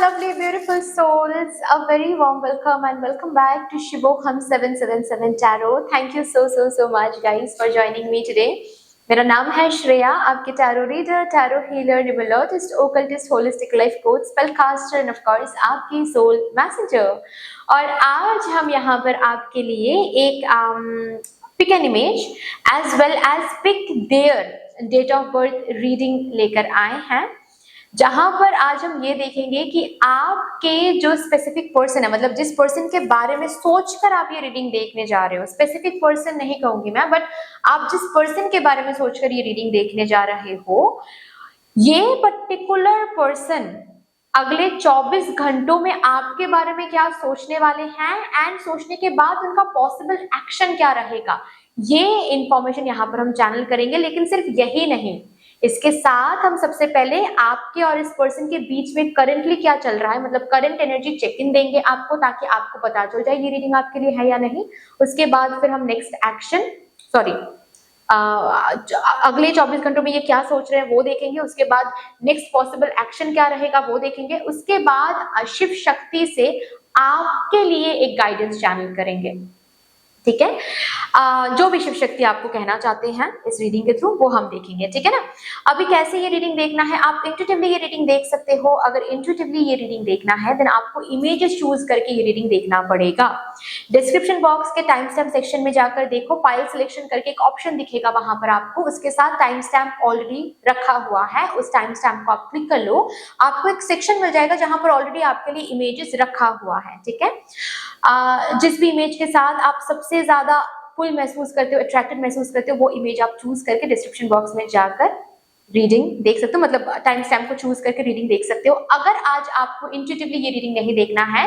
lovely, beautiful souls. A very warm welcome and welcome back to Shivoham 777 Tarot. Thank you so much, guys, for joining me today. मेरा नाम है श्रेया, आपके tarot reader, tarot healer, numerologist, occultist, holistic life coach, spell caster and of course आपकी soul messenger. और आज हम यहाँ पर आपके लिए एक pick an image as well as pick their date of birth reading लेकर आए हैं, जहां पर आज हम ये देखेंगे कि आपके जो स्पेसिफिक पर्सन है, मतलब जिस पर्सन के बारे में सोचकर आप ये रीडिंग देखने जा रहे हो, स्पेसिफिक पर्सन नहीं कहूंगी मैं, बट आप जिस पर्सन के बारे में सोचकर ये रीडिंग देखने जा रहे हो, ये पर्टिकुलर पर्सन अगले 24 घंटों में आपके बारे में क्या सोचने वाले हैं एंड सोचने के बाद उनका पॉसिबल एक्शन क्या रहेगा, ये इंफॉर्मेशन यहाँ पर हम चैनल करेंगे। लेकिन सिर्फ यही नहीं, इसके साथ हम सबसे पहले आपके और इस पर्सन के बीच में करंटली क्या चल रहा है, मतलब करंट एनर्जी चेक इन देंगे आपको, ताकि आपको पता चल जाए ये रीडिंग आपके लिए है या नहीं। उसके बाद फिर हम नेक्स्ट एक्शन अगले 24 घंटों में ये क्या सोच रहे हैं वो देखेंगे। उसके बाद नेक्स्ट पॉसिबल एक्शन क्या रहेगा वो देखेंगे। उसके बाद शिव शक्ति से आपके लिए एक गाइडेंस चैनल करेंगे, ठीक है। जो भी शिव शक्ति आपको कहना चाहते हैं इस रीडिंग के थ्रू वो हम देखेंगे, ठीक है ना। अभी कैसे ये रीडिंग देखना है, आप इंट्यूटिवली ये रीडिंग देख सकते हो। अगर इंट्यूटिवली ये रीडिंग देखना है देन आपको इमेजेस चूज करके ये रीडिंग देखना पड़ेगा। डिस्क्रिप्शन बॉक्स के टाइम स्टैम्प सेक्शन में जाकर देखो, फाइल सिलेक्शन करके एक ऑप्शन दिखेगा वहां पर आपको, उसके साथ टाइम स्टैम्प ऑलरेडी रखा हुआ है, उस टाइम स्टैम्प को आप क्लिक कर लो, आपको एक सेक्शन मिल जाएगा जहां पर ऑलरेडी आपके लिए इमेजेस रखा हुआ है, ठीक है। जिस भी इमेज के साथ आप सबसे ज्यादा पुल महसूस करते हो, अट्रैक्टेड महसूस करते हो, वो इमेज आप चूज करके डिस्क्रिप्शन बॉक्स में जाकर रीडिंग देख सकते हो, मतलब टाइम स्टैम्प को चूज करके रीडिंग देख सकते हो। अगर आज आपको इंट्यूटिवली ये रीडिंग नहीं देखना है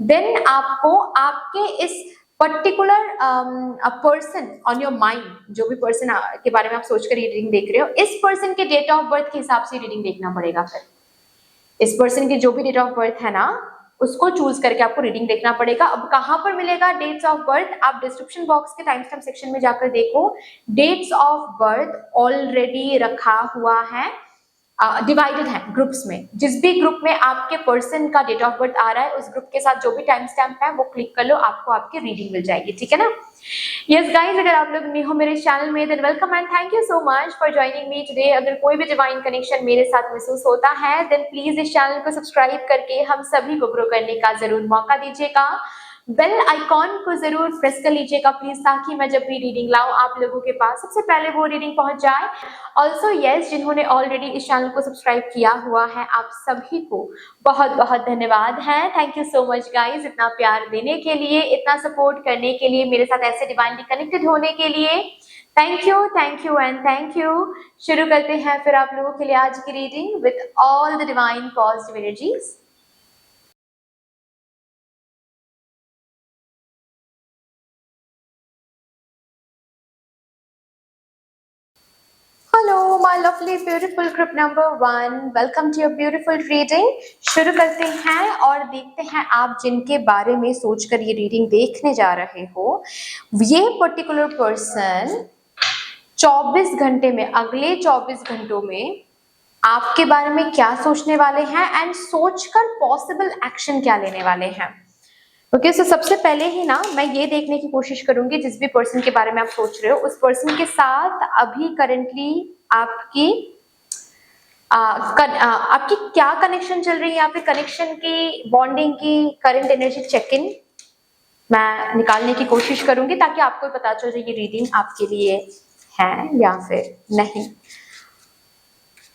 देन आपको आपके इस particular person on your mind, जो भी पर्सन के बारे में आप सोचकर ये रीडिंग देख रहे हो, इस पर्सन के डेट ऑफ बर्थ के हिसाब से रीडिंग देखना पड़ेगा। फिर इस पर्सन की जो भी डेट ऑफ बर्थ है ना, उसको चूज करके आपको रीडिंग देखना पड़ेगा। अब कहां पर मिलेगा डेट्स ऑफ बर्थ, आप डिस्क्रिप्शन बॉक्स के टाइम स्टैम्प सेक्शन में जाकर देखो, डेट्स ऑफ बर्थ ऑलरेडी रखा हुआ है, डिवाइडेड है ग्रुप्स में। जिस भी ग्रुप में आपके पर्सन का डेट ऑफ बर्थ आ रहा है, उस ग्रुप के साथ जो भी टाइम स्टैम्प है वो क्लिक कर लो, आपको आपकी रीडिंग मिल जाएगी, ठीक है ना। यस गाइज, अगर आप लोग न्यू हो मेरे चैनल में than welcome and thank you so much for joining me today. अगर कोई भी डिवाइन कनेक्शन मेरे साथ महसूस होता है देन प्लीज इस चैनल को सब्सक्राइब करके हम सभी को ग्रो करने का जरूर मौका दीजिएगा। बेल आइकॉन को जरूर प्रेस कर लीजिएगा प्लीज, ताकि मैं जब भी रीडिंग लाऊं आप लोगों के पास सबसे पहले वो रीडिंग पहुंच जाए। ऑल्सो यस, जिन्होंने ऑलरेडी इस चैनल को सब्सक्राइब किया हुआ है आप सभी को बहुत बहुत धन्यवाद है। Thank you so much guys, इतना प्यार देने के लिए, इतना सपोर्ट करने के लिए, मेरे साथ ऐसे डिवाइनली कनेक्टेड होने के लिए thank you and thank you. शुरू करते हैं फिर आप लोगों के लिए आज की reading with all the divine positive energies. Hello my lovely beautiful group number 1, welcome to your beautiful reading. शुरू करते हैं और देखते हैं आप जिनके बारे में सोचकर ये रीडिंग देखने जा रहे हो, ये पर्टिकुलर पर्सन 24 घंटे में, अगले 24 घंटों में आपके बारे में क्या सोचने वाले हैं एंड सोचकर पॉसिबल एक्शन क्या लेने वाले हैं। ओके, सो सबसे पहले ही ना मैं ये देखने की कोशिश करूंगी जिस भी पर्सन के बारे में आप सोच रहे हो, उस पर्सन के साथ अभी करंटली आपकी आपकी क्या कनेक्शन चल रही है, यहाँ पे कनेक्शन की, बॉन्डिंग की करंट एनर्जी चेक इन मैं निकालने की कोशिश करूंगी, ताकि आपको पता चल जाए ये रीडिंग आपके लिए है या फिर नहीं।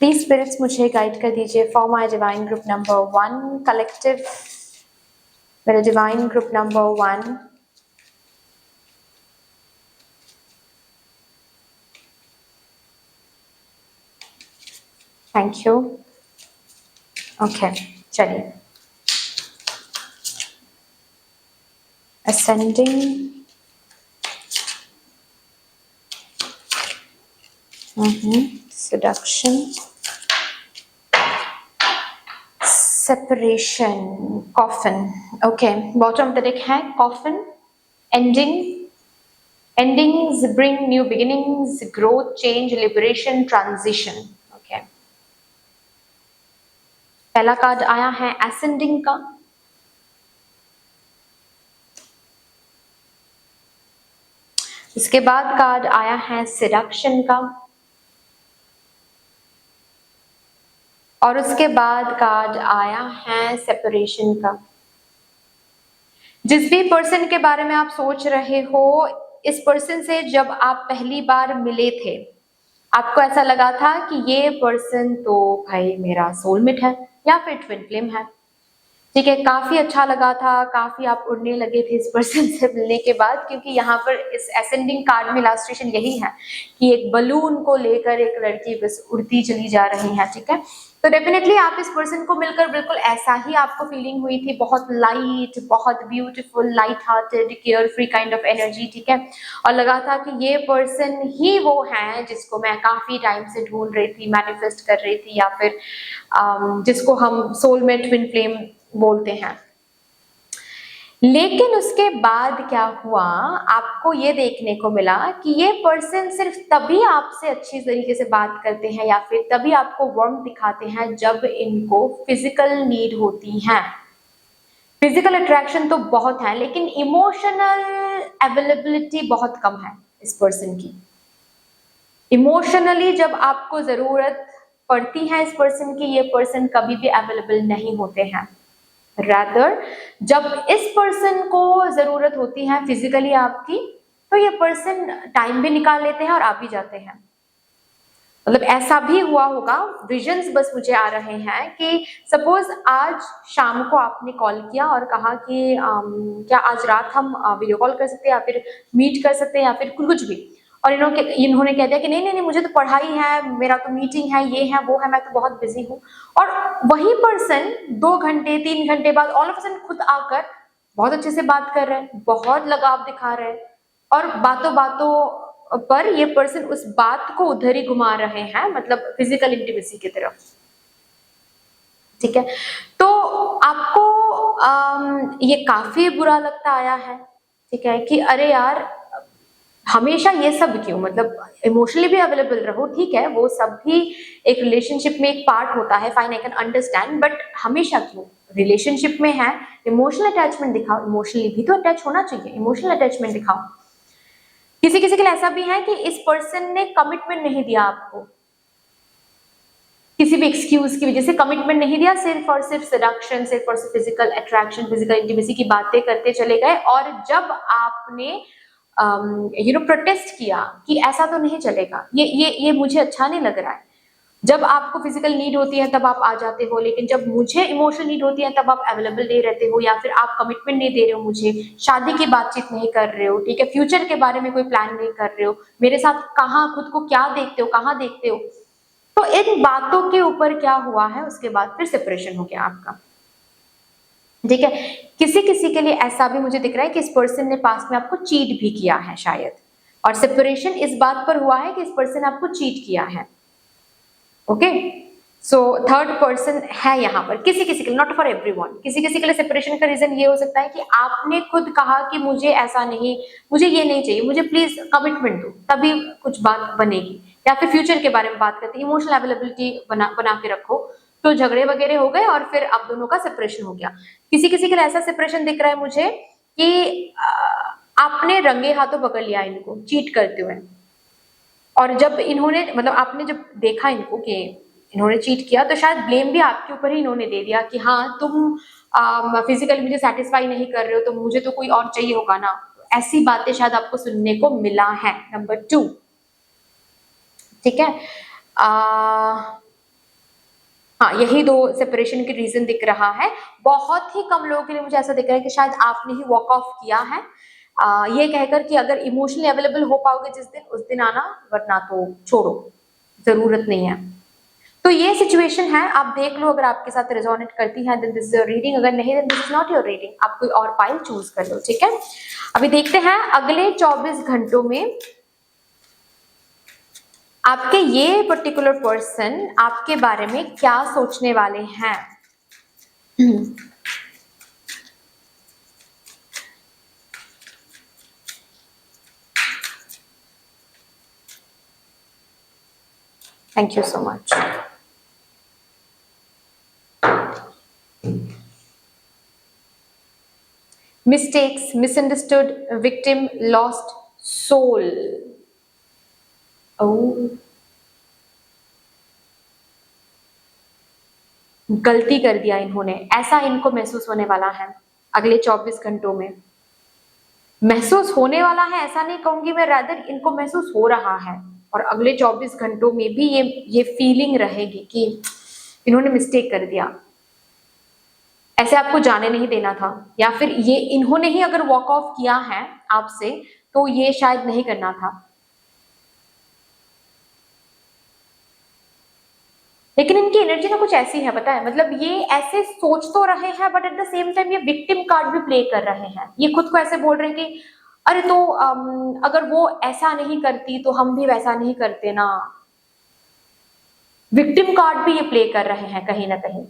प्लीज स्पिरिट्स मुझे गाइड कर दीजिए for my divine group number 1 collective, मेरा divine group number 1, thank you. Okay, चलिए ascending, seduction, separation, coffin. Okay, bottom of the deck है coffin, ending, endings bring new beginnings, growth, change, liberation, transition. Okay, पहला card आया है ascending का, इसके बाद card आया है सेडक्शन का, और उसके बाद कार्ड आया है सेपरेशन का। जिस भी पर्सन के बारे में आप सोच रहे हो, इस पर्सन से जब आप पहली बार मिले थे, आपको ऐसा लगा था कि ये पर्सन तो भाई मेरा सोलमेट है या फिर ट्विन फ्लेम है। ठीक है, काफी अच्छा लगा था, काफी आप उड़ने लगे थे इस पर्सन से मिलने के बाद, क्योंकि यहाँ पर इस असेंडिंग कार्ड में इलस्ट्रेशन यही है कि एक बलून को लेकर एक लड़की बस उड़ती चली जा रही है। ठीक है, तो डेफिनेटली आप इस पर्सन को मिलकर बिल्कुल ऐसा ही आपको फीलिंग हुई थी, बहुत लाइट, बहुत beautiful, light hearted, care free kind of energy. ठीक है, और लगा था कि ये पर्सन ही वो है जिसको मैं काफी टाइम से ढूंढ रही थी, मैनिफेस्ट कर रही थी, या फिर जिसको हम सोलमेट, ट्विन फ्लेम बोलते हैं। लेकिन उसके बाद क्या हुआ, आपको ये देखने को मिला कि ये पर्सन सिर्फ तभी आपसे अच्छी तरीके से बात करते हैं या फिर तभी आपको वार्म दिखाते हैं जब इनको फिजिकल नीड होती है। फिजिकल अट्रैक्शन तो बहुत है, लेकिन इमोशनल अवेलेबिलिटी बहुत कम है इस पर्सन की। इमोशनली जब आपको जरूरत पड़ती है इस पर्सन की, ये पर्सन कभी भी अवेलेबल नहीं होते हैं। रादर जब इस पर्सन को जरूरत होती है फिजिकली आपकी, तो ये पर्सन टाइम भी निकाल लेते हैं और आ भी जाते हैं। मतलब ऐसा भी हुआ होगा, विजन्स बस मुझे आ रहे हैं कि सपोज आज शाम को आपने कॉल किया और कहा कि क्या आज रात हम वीडियो कॉल कर सकते हैं या फिर मीट कर सकते हैं या फिर कुछ भी, और इन्होंने कह दिया कि नहीं नहीं नहीं, मुझे तो पढ़ाई है, मेरा तो मीटिंग है, ये है वो है, मैं तो बहुत बिजी हूँ। और वही पर्सन 2 घंटे 3 घंटे बाद ऑल ऑफ सडन खुद आकर बहुत अच्छे से बात कर रहे हैं, बहुत लगाव दिखा रहे हैं, और बातों बातों पर ये पर्सन उस बात को उधर ही घुमा रहे हैं, मतलब फिजिकल इंटीमेसी की तरफ। ठीक है, तो आपको ये काफी बुरा लगता आया है। ठीक है, कि अरे यार हमेशा ये सब क्यों, मतलब इमोशनली भी अवेलेबल रहो, ठीक है, वो सब भी एक रिलेशनशिप में एक पार्ट होता है, fine, I can understand, but हमेशा क्यों? रिलेशनशिप में है, इमोशनल अटैचमेंट दिखाओ, इमोशनली भी तो अटैच होना चाहिए, इमोशनल अटैचमेंट दिखाओ। किसी किसी के लिए ऐसा भी है कि इस पर्सन ने कमिटमेंट नहीं दिया आपको, किसी भी एक्सक्यूज की वजह से कमिटमेंट नहीं दिया, सिर्फ और सिर्फ सेडक्शन, सिर्फ और सिर्फ फिजिकल अट्रैक्शन, फिजिकल इंटीमेसी की बातें करते चले गए, और जब आपने प्रोटेस्ट किया कि ऐसा तो नहीं चलेगा, ये मुझे अच्छा नहीं लग रहा है, जब आपको फिजिकल नीड होती है तब आप आ जाते हो, लेकिन जब मुझे इमोशनल नीड होती है तब आप अवेलेबल नहीं रहते हो, या फिर आप कमिटमेंट नहीं दे रहे हो, मुझे शादी की बातचीत नहीं कर रहे हो, ठीक है, फ्यूचर के बारे में कोई प्लान नहीं कर रहे हो, मेरे साथ कहाँ खुद को क्या देखते हो, कहाँ देखते हो। तो इन बातों के ऊपर क्या हुआ है, उसके बाद फिर सेपरेशन हो गया आपका। ठीक है, किसी किसी के लिए ऐसा भी मुझे दिख रहा है कि इस पर्सन ने पास्ट में आपको चीट भी किया है शायद, और सेपरेशन इस बात पर हुआ है कि इस पर्सन ने आपको चीट किया है। ओके, सो थर्ड पर्सन है यहाँ पर किसी किसी के लिए, नॉट फॉर एवरीवन, किसी किसी के लिए सेपरेशन का रीजन ये हो सकता है कि आपने खुद कहा कि मुझे ऐसा नहीं, मुझे ये नहीं चाहिए, मुझे प्लीज कमिटमेंट दो, तभी कुछ बात बनेगी, या फिर फ्यूचर के बारे में बात करते हैं, इमोशनल अवेलेबिलिटी बना के रखो, तो झगड़े वगैरह हो गए और फिर आप दोनों का सेपरेशन हो गया। किसी किसी के लिए ऐसा सेपरेशन दिख रहा है मुझे कि आपने रंगे हाथों पकड़ लिया इनको चीट करते हुए, और जब इन्होंने, मतलब आपने जब देखा इनको कि इन्होंने चीट किया, तो शायद ब्लेम भी आपके ऊपर ही इन्होंने दे दिया कि हाँ तुम फिजिकली मुझे सेटिस्फाई नहीं कर रहे हो, तो मुझे तो कोई और चाहिए होगा ना, ऐसी बातें शायद आपको सुनने को मिला है। नंबर 2, ठीक है, हाँ यही 2 सेपरेशन के रीजन दिख रहा है। बहुत ही कम लोगों के लिए मुझे ऐसा दिख रहा है कि शायद आपने ही वॉक ऑफ किया है, ये कहकर कि अगर इमोशनली अवेलेबल हो पाओगे जिस दिन, उस दिन आना, वरना तो छोड़ो, जरूरत नहीं है। तो ये सिचुएशन है, आप देख लो, अगर आपके साथ रेजोनेट करती है then this is your reading, अगर नहीं then this is not your reading, आप कोई और पाइल चूज कर लो। ठीक है, अभी देखते हैं अगले 24 घंटों में आपके ये पर्टिकुलर पर्सन आपके बारे में क्या सोचने वाले हैं। Thank you so much. Mistakes, misunderstood, victim, lost soul. Oh, गलती कर दिया इन्होंने, ऐसा इनको महसूस होने वाला है अगले 24 घंटों में। महसूस होने वाला है ऐसा नहीं कहूंगी मैं, रादर इनको महसूस हो रहा है, और अगले 24 घंटों में भी ये फीलिंग रहेगी कि इन्होंने मिस्टेक कर दिया, ऐसे आपको जाने नहीं देना था, या फिर ये इन्होंने ही अगर वॉक ऑफ किया है आपसे तो ये शायद नहीं करना था। लेकिन इनकी एनर्जी ना कुछ ऐसी है, पता है, मतलब ये ऐसे सोच तो रहे हैं but at the same time ये विक्टिम कार्ड भी प्ले कर रहे हैं। ये खुद को ऐसे बोल रहे हैं कि अरे तो अगर वो ऐसा नहीं करती तो हम भी वैसा नहीं करते ना। विक्टिम कार्ड भी ये प्ले कर रहे हैं कहीं ना कहीं।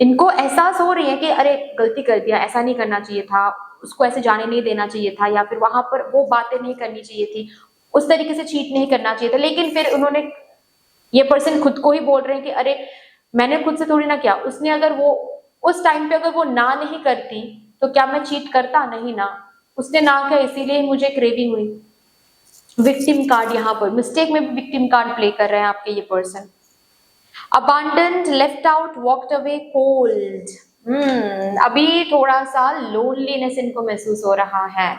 इनको एहसास हो रही है कि अरे गलती कर दिया, ऐसा नहीं करना चाहिए था, उसको ऐसे जाने नहीं देना चाहिए था, या फिर वहां पर वो बातें नहीं करनी चाहिए थी, उस तरीके से चीट नहीं करना चाहिए था। लेकिन फिर उन्होंने, ये पर्सन खुद को ही बोल रहे हैं कि अरे मैंने खुद से थोड़ी ना किया, उसने अगर वो उस टाइम पे अगर वो ना नहीं करती तो क्या मैं चीट करता, नहीं ना, उसने ना किया इसीलिए मुझे क्रेविंग हुई। विक्टिम कार्ड यहाँ पर, मिस्टेक में भी विक्टिम कार्ड प्ले कर रहे हैं आपके ये person. Abandoned, left out, walked away, cold. अभी थोड़ा सा लोनलीनेस इनको महसूस हो रहा है।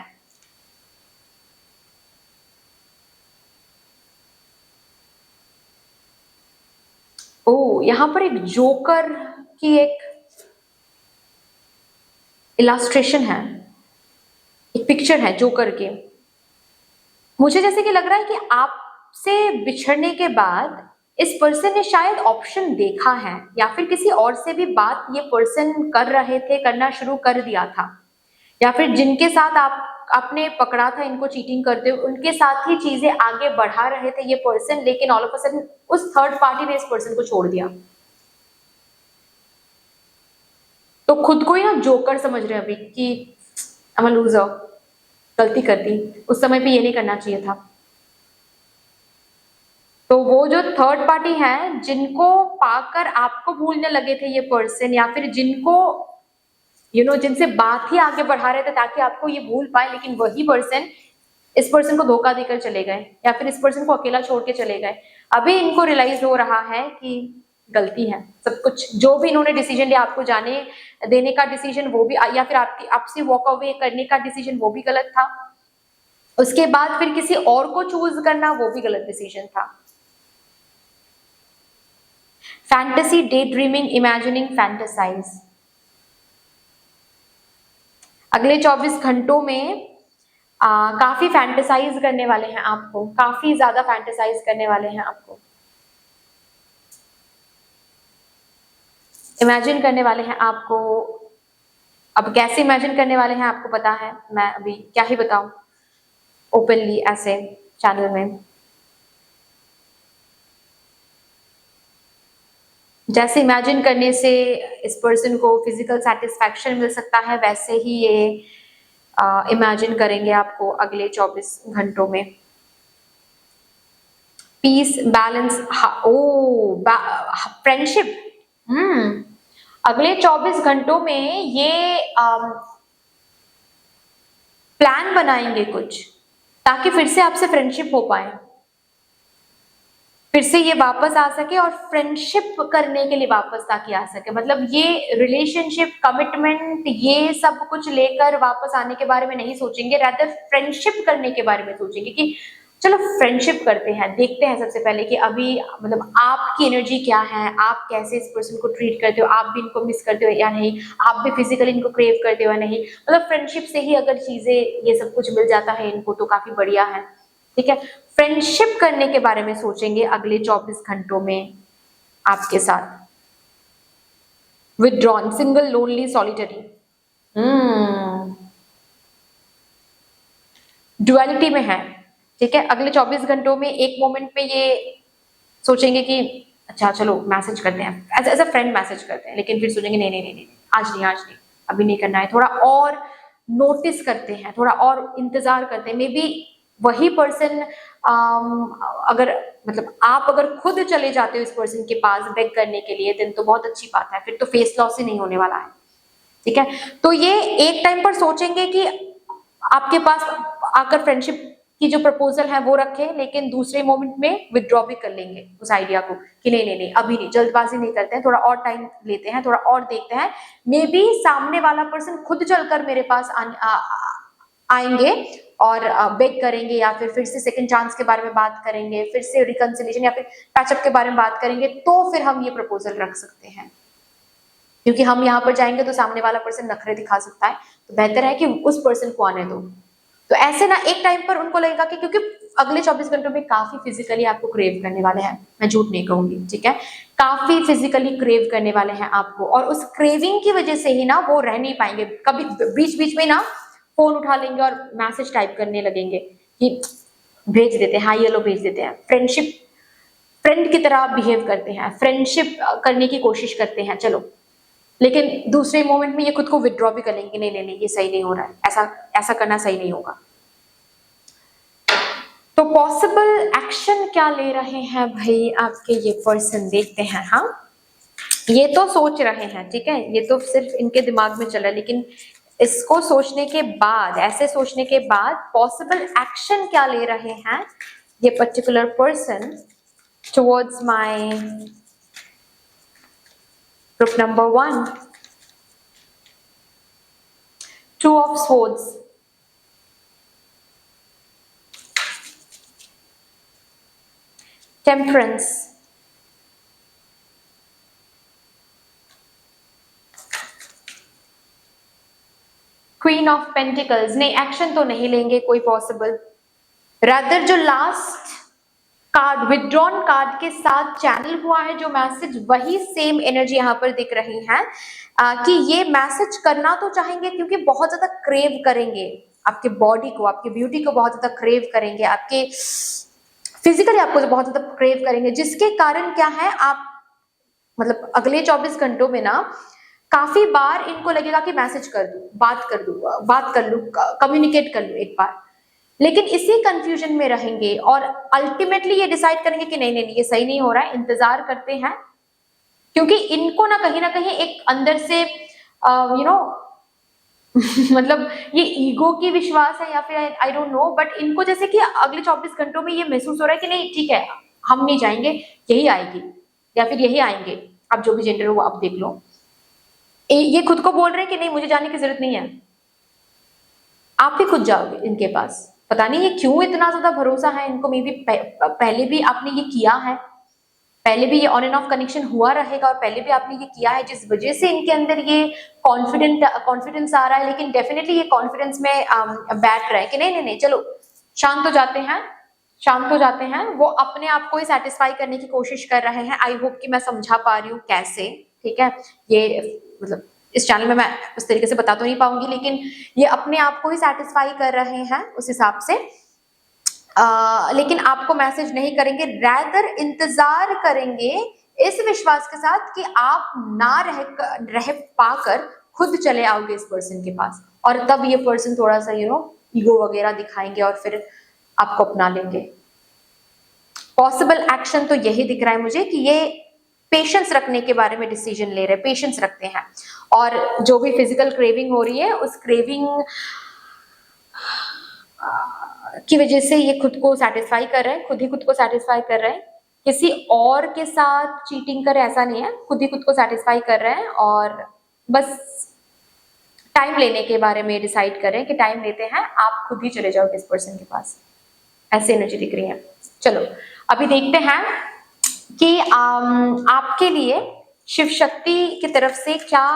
ओ, यहाँ पर एक जोकर की एक इलास्ट्रेशन है, एक पिक्चर है जोकर के। मुझे जैसे कि लग रहा है कि आपसे बिछड़ने के बाद इस पर्सन ने शायद ऑप्शन देखा है, या फिर किसी और से भी बात ये पर्सन कर रहे थे, करना शुरू कर दिया था, या फिर जिनके साथ आपने पकड़ा था इनको चीटिंग करते हुए, उनके साथ ही चीजें आगे बढ़ा रहे थे ये पर्सन, लेकिन ऑल ऑफ अ सडन उस थर्ड पार्टी ने इस पर्सन को छोड़ दिया। तो खुद को ही ना जोकर समझ रहे हैं अभी कि आई एम अ लूजर, गलती कर दी, उस समय पे ये नहीं करना चाहिए था। तो वो जो थर्ड पार्टी है, जिनको पाकर आपको भूलने लगे थे ये पर्सन, या फिर जिनको जिनसे बात ही आगे बढ़ा रहे थे ताकि आपको ये भूल पाए, लेकिन वही पर्सन इस पर्सन को धोखा देकर चले गए, या फिर इस पर्सन को अकेला छोड़ के चले गए। अभी इनको रियलाइज हो रहा है कि गलती है सब कुछ, जो भी इन्होंने डिसीजन लिया, आपको जाने देने का डिसीजन वो भी, या फिर आपसे वॉक अवे करने का डिसीजन वो भी गलत था, उसके बाद फिर किसी और को चूज करना वो भी गलत डिसीजन था। Fantasy, day dreaming, imagining, fantasise. अगले 24 घंटों में काफी फैंटेसाइज करने वाले हैं आपको, काफी ज्यादा फैंटेसाइज करने वाले हैं आपको, इमेजिन करने वाले हैं आपको। अब कैसे इमेजिन करने वाले हैं आपको पता है, मैं अभी क्या ही बताऊं ओपनली ऐसे चैनल में। जैसे इमेजिन करने से इस पर्सन को फिजिकल सेटिस्फैक्शन मिल सकता है, वैसे ही ये इमेजिन करेंगे आपको अगले 24 घंटों में। पीस, बैलेंस, ओ फ्रेंडशिप। अगले 24 घंटों में ये प्लान बनाएंगे कुछ, ताकि फिर से आपसे फ्रेंडशिप हो पाए, फिर से ये वापस आ सके और फ्रेंडशिप करने के लिए वापस ताकि आ सके। मतलब ये रिलेशनशिप, कमिटमेंट, ये सब कुछ लेकर वापस आने के बारे में नहीं सोचेंगे, रादर फ्रेंडशिप करने के बारे में सोचेंगे कि चलो फ्रेंडशिप करते हैं, देखते हैं सबसे पहले कि अभी मतलब आपकी एनर्जी क्या है, आप कैसे इस पर्सन को ट्रीट करते हो, आप भी इनको मिस करते हो या नहीं, आप भी फिजिकली इनको क्रेव करते हो या नहीं। मतलब फ्रेंडशिप से ही अगर चीजें, ये सब कुछ मिल जाता है इनको तो काफी बढ़िया है, ठीक है। फ्रेंडशिप करने के बारे में सोचेंगे अगले 24 घंटों में आपके साथ। Withdrawn, single, lonely, solitary. Duality में है, ठीक है। अगले 24 घंटों में एक मोमेंट पे ये सोचेंगे कि अच्छा चलो मैसेज करते हैं, एज अ फ्रेंड मैसेज करते हैं, लेकिन फिर सोचेंगे नहीं नहीं नहीं नहीं, आज नहीं, आज नहीं, अभी नहीं करना है, थोड़ा और नोटिस करते हैं, थोड़ा और इंतजार करते हैं। मे बी वही पर्सन अगर मतलब आप अगर खुद चले जाते हो इस पर्सन के पास बेग करने के लिए, दिन तो बहुत अच्छी बात है, फिर तो फेस लॉस ही नहीं होने वाला है। ठीक है। तो ये एक टाइम पर सोचेंगे कि आपके पास आकर फ्रेंडशिप की जो प्रपोजल है वो रखें, लेकिन दूसरे मोमेंट में विथड्रॉ भी कर लेंगे उस आइडिया को कि नहीं नहीं नहीं अभी नहीं, जल्दबाजी नहीं करते हैं, थोड़ा और टाइम लेते हैं, थोड़ा और देखते हैं, मे बी सामने वाला पर्सन खुद चलकर मेरे पास आएंगे और बेग करेंगे, या फिर से सेकंड चांस के बारे में बात करेंगे, फिर से रिकंसिलिएशन या फिर पैचअप के बारे में बात करेंगे, तो फिर हम ये प्रपोजल रख सकते हैं। क्योंकि हम यहाँ पर जाएंगे तो सामने वाला पर्सन नखरे दिखा सकता है, तो बेहतर है कि उस पर्सन को आने दो। तो ऐसे ना एक टाइम पर उनको लगेगा कि क्योंकि अगले 24 घंटों में काफी फिजिकली आपको क्रेव करने वाले हैं, मैं झूठ नहीं कहूंगी, ठीक है, काफी फिजिकली क्रेव करने वाले हैं आपको, और उस क्रेविंग की वजह से ही ना वो रह नहीं पाएंगे, कभी बीच बीच में ना फोन उठा लेंगे और मैसेज टाइप करने लगेंगे कि भेज देते हैं, हाई येलो भेज देते हैं, फ्रेंडशिप फ्रेंड की तरह बिहेव करते हैं, फ्रेंडशिप करने की कोशिश करते हैं, चलो, लेकिन दूसरे मोमेंट में ये खुद को विड्रॉ भी कर लेंगे, नहीं नहीं नहीं ये सही नहीं हो रहा है, ऐसा ऐसा करना सही नहीं होगा। तो पॉसिबल एक्शन क्या ले रहे हैं भाई आपके ये पर्सन, देखते हैं। हाँ, ये तो सोच रहे हैं, ठीक है, ये तो सिर्फ इनके दिमाग में चल रहा है, लेकिन इसको सोचने के बाद, ऐसे सोचने के बाद पॉसिबल एक्शन क्या ले रहे हैं ये particular person towards my group number 1, 2 of swords, temperance, queen of pentacles. नहीं, एक्शन तो नहीं लेंगे कोई पॉसिबल, रादर जो लास्ट कार्ड विथड्रॉन कार्ड के साथ चैनल हुआ है जो मैसेज, वही सेम एनर्जी यहाँ पर दिख रही है कि ये मैसेज करना तो चाहेंगे क्योंकि बहुत ज्यादा क्रेव करेंगे आपके बॉडी को, आपकी ब्यूटी को बहुत ज्यादा क्रेव करेंगे, आपके फिजिकली आपको बहुत ज्यादा क्रेव करेंगे, जिसके कारण क्या है, आप मतलब अगले 24 घंटों में ना काफी बार इनको लगेगा कि मैसेज कर दूं, बात कर लूं, कम्युनिकेट कर लूं एक बार, लेकिन इसी कंफ्यूजन में रहेंगे और अल्टीमेटली ये डिसाइड करेंगे कि नहीं नहीं नहीं ये सही नहीं हो रहा है, इंतजार करते हैं, क्योंकि इनको ना कहीं एक अंदर से यू नो मतलब ये ईगो की विश्वास है या फिर आई डोंट नो, बट इनको जैसे कि अगले 24 घंटों में ये महसूस हो रहा है कि नहीं ठीक है हम नहीं जाएंगे, यही आएगी या फिर यही आएंगे, आप जो भी जेंडर हो आप देख लो, ये खुद को बोल रहे हैं कि नहीं मुझे जाने की जरूरत नहीं है, आप भी खुद जाओगे इनके पास। पता नहीं ये क्यों इतना ज्यादा भरोसा है इनको, मे बी पहले भी आपने ये किया है, पहले भी ये ऑन एंड ऑफ कनेक्शन हुआ रहेगा और पहले भी आपने ये किया है, जिस वजह से इनके अंदर ये कॉन्फिडेंस आ रहा है, लेकिन डेफिनेटली ये कॉन्फिडेंस में बैठ रहा है कि नहीं नहीं नहीं चलो शांत हो जाते हैं, शांत हो जाते हैं, वो अपने आप को ही सेटिस्फाई करने की कोशिश कर रहे हैं। आई होप कि मैं समझा पा रही हूँ कैसे, ठीक है, ये मतलब इस चैनल में मैं उस तरीके से बता तो नहीं पाऊंगी, लेकिन ये अपने आप को ही सेटिस्फाई कर रहे हैं उस हिसाब से, लेकिन आपको मैसेज नहीं करेंगे, रैदर इंतजार करेंगे इस विश्वास के साथ कि आप ना रह पाकर खुद चले आओगे इस पर्सन के पास, और तब ये पर्सन थोड़ा सा ईगो वगैरह दिखाएंगे और फिर आपको अपना लेंगे। पॉसिबल एक्शन तो यही दिख रहा है मुझे कि ये पेशेंस रखने के बारे में डिसीजन ले रहे हैं, पेशेंस रखते हैं, और जो भी फिजिकल क्रेविंग हो रही है उस क्रेविंग की वजह से ये खुद को सेटिस्फाई कर रहे हैं, खुद ही खुद को सेटिस्फाई कर रहे हैं, किसी और के साथ चीटिंग करे ऐसा नहीं है, खुद ही खुद को सेटिस्फाई कर रहे हैं, और बस टाइम लेने के बारे में डिसाइड करें कि टाइम लेते हैं, आप खुद ही चले जाओ इस पर्सन के पास, ऐसी एनर्जी दिख रही है। चलो अभी देखते हैं कि आपके लिए शिव शक्ति की तरफ से क्या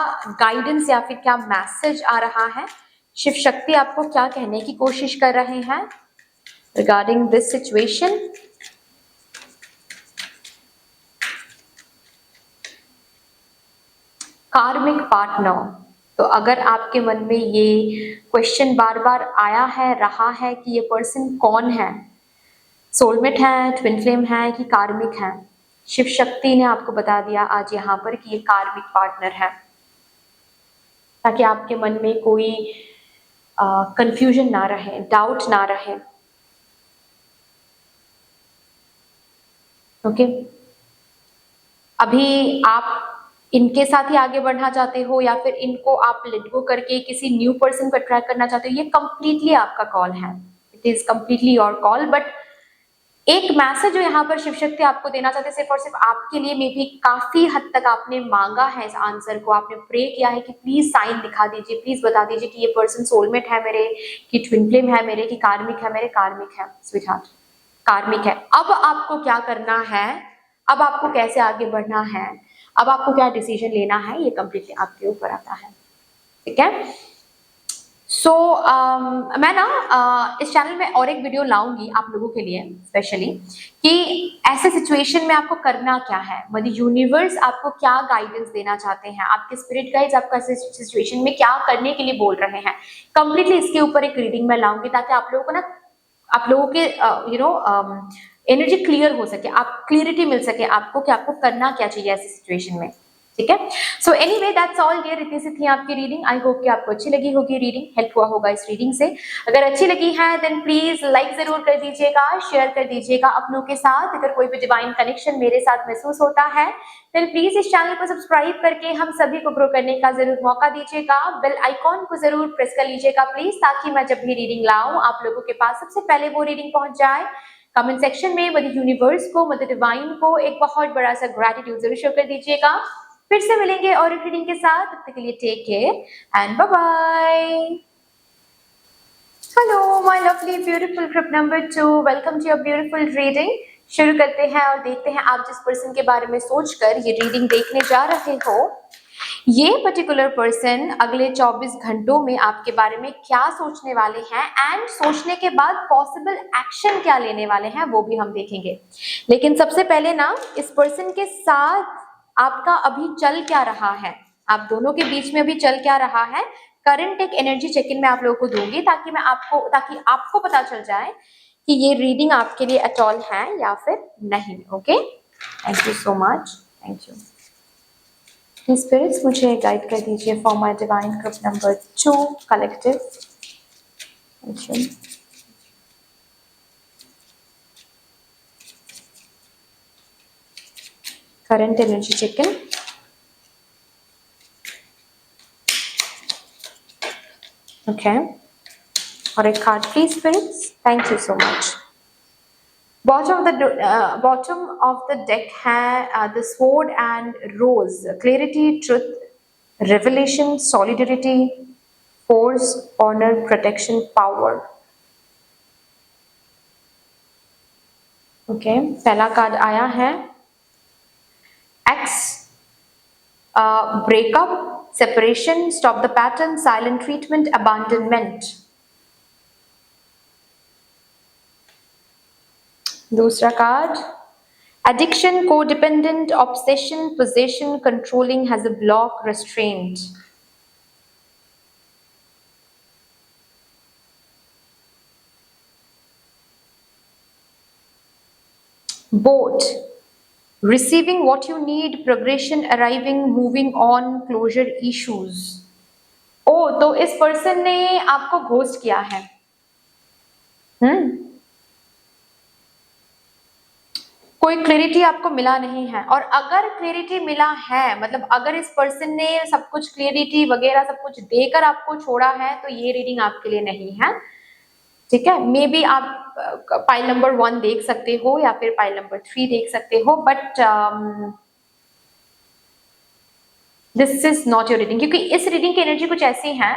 गाइडेंस या फिर क्या मैसेज आ रहा है, शिव शक्ति आपको क्या कहने की कोशिश कर रहे हैं रिगार्डिंग दिस सिचुएशन। कार्मिक पार्टनर, तो अगर आपके मन में ये क्वेश्चन बार बार आया है रहा है कि ये पर्सन कौन है, सोलमेट है, ट्विन फ्लेम है कि कार्मिक है, शिव शक्ति ने आपको बता दिया आज यहाँ पर कि ये कार्मिक पार्टनर है, ताकि आपके मन में कोई कंफ्यूजन ना रहे, डाउट ना रहे। ओके, अभी आप इनके साथ ही आगे बढ़ना चाहते हो या फिर इनको आप लेट गो करके किसी न्यू पर्सन को अट्रैक्ट करना चाहते हो, ये कंप्लीटली आपका कॉल है, it is completely your call. But एक मैसेज जो यहाँ पर शिव शक्ति आपको देना चाहते हैं सिर्फ और सिर्फ आपके लिए, मे भी काफी हद तक आपने मांगा है इस आंसर को, आपने प्रे किया है कि प्लीज साइन दिखा दीजिए, प्लीज बता दीजिए कि ये पर्सन सोलमेट है मेरे, कि ट्विन फ्लेम है मेरे, कि कार्मिक है मेरे। कार्मिक है स्वीटहार्ट, कार्मिक है। अब आपको क्या करना है, अब आपको कैसे आगे बढ़ना है, अब आपको क्या डिसीजन लेना है, ये कंप्लीटली आपके ऊपर आता है, ठीक है। सो मैं ना इस चैनल में और एक वीडियो लाऊंगी आप लोगों के लिए स्पेशली, कि ऐसे सिचुएशन में आपको करना क्या है, मतलब यूनिवर्स आपको क्या गाइडेंस देना चाहते हैं, आपके स्पिरिट गाइड्स आपको ऐसे सिचुएशन में क्या करने के लिए बोल रहे हैं, कंप्लीटली इसके ऊपर एक रीडिंग मैं लाऊंगी, ताकि आप लोगों को ना, आप लोगों के एनर्जी क्लियर हो सके, आप क्लियरिटी मिल सके आपको कि आपको करना क्या चाहिए ऐसी सिचुएशन में, ठीक है। So anyway that's all dear, इतनी सी थी आपकी रीडिंग। आई होप कि आपको अच्छी लगी होगी रीडिंग, हेल्प हुआ होगा इस रीडिंग से। अगर अच्छी लगी है देन प्लीज लाइक जरूर कर दीजिएगा, शेयर कर दीजिएगा अपनों के साथ। अगर कोई भी डिवाइन कनेक्शन मेरे साथ महसूस होता है देन प्लीज इस चैनल को सब्सक्राइब करके हम सभी को ग्रो करने का जरूर मौका दीजिएगा। बेल आइकॉन को जरूर प्रेस कर लीजिएगा प्लीज, ताकि मैं जब भी रीडिंग लाऊं आप लोगों के पास सबसे पहले वो रीडिंग पहुंच जाए। कमेंट सेक्शन में मदर यूनिवर्स को, मदर डिवाइन को एक बहुत बड़ा सा ग्रेटिट्यूड जरूर शो कर दीजिएगा। फिर से मिलेंगे और एक रीडिंग के साथ, तब तक के लिए take care and bye bye. Hello my lovely beautiful group number 2, welcome to your beautiful reading. शुरू करते हैं और देखते हैं आप जिस पर्सन के बारे में सोचकर ये रीडिंग देखने जा रहे हो, ये पर्टिकुलर पर्सन अगले 24 घंटों में आपके बारे में क्या सोचने वाले हैं एंड सोचने के बाद पॉसिबल एक्शन क्या लेने वाले हैं वो भी हम देखेंगे। लेकिन सबसे पहले ना, इस पर्सन के साथ आपका अभी चल क्या रहा है, आप दोनों के बीच में अभी चल क्या रहा है, करंट एक एनर्जी चेक इन मैं आप लोगों को दूंगी, ताकि आपको पता चल जाए कि ये रीडिंग आपके लिए एट ऑल है या फिर नहीं। Okay, thank you so much, thank you. Spirits मुझे गाइड कर दीजिए for my divine group number 2 collective. Thank you. Current energy check in. Okay, और एक card please spirits, thank you so much. Bottom of the deck है the sword and rose, clarity, truth, revelation, solidarity, force, honour, protection, power. Okay, पहला card आया है ex, breakup, separation, stop the pattern, silent treatment, abandonment। दूसरा card addiction, codependent, obsession, possession, controlling, has a block, restraint। boat, receiving what you need, progression, arriving, moving on, closure, issues। ओ, तो इस person ने आपको ghost किया है। कोई clarity आपको मिला नहीं है, और अगर क्लैरिटी मिला है, मतलब अगर इस पर्सन ने सब कुछ क्लैरिटी वगैरह सब कुछ देकर आपको छोड़ा है, तो ये रीडिंग आपके लिए नहीं है, ठीक है। मे बी आप पाइल नंबर 1 देख सकते हो या फिर पाइल नंबर 3 देख सकते हो, but this is not your reading, क्योंकि इस रीडिंग की एनर्जी कुछ ऐसी है,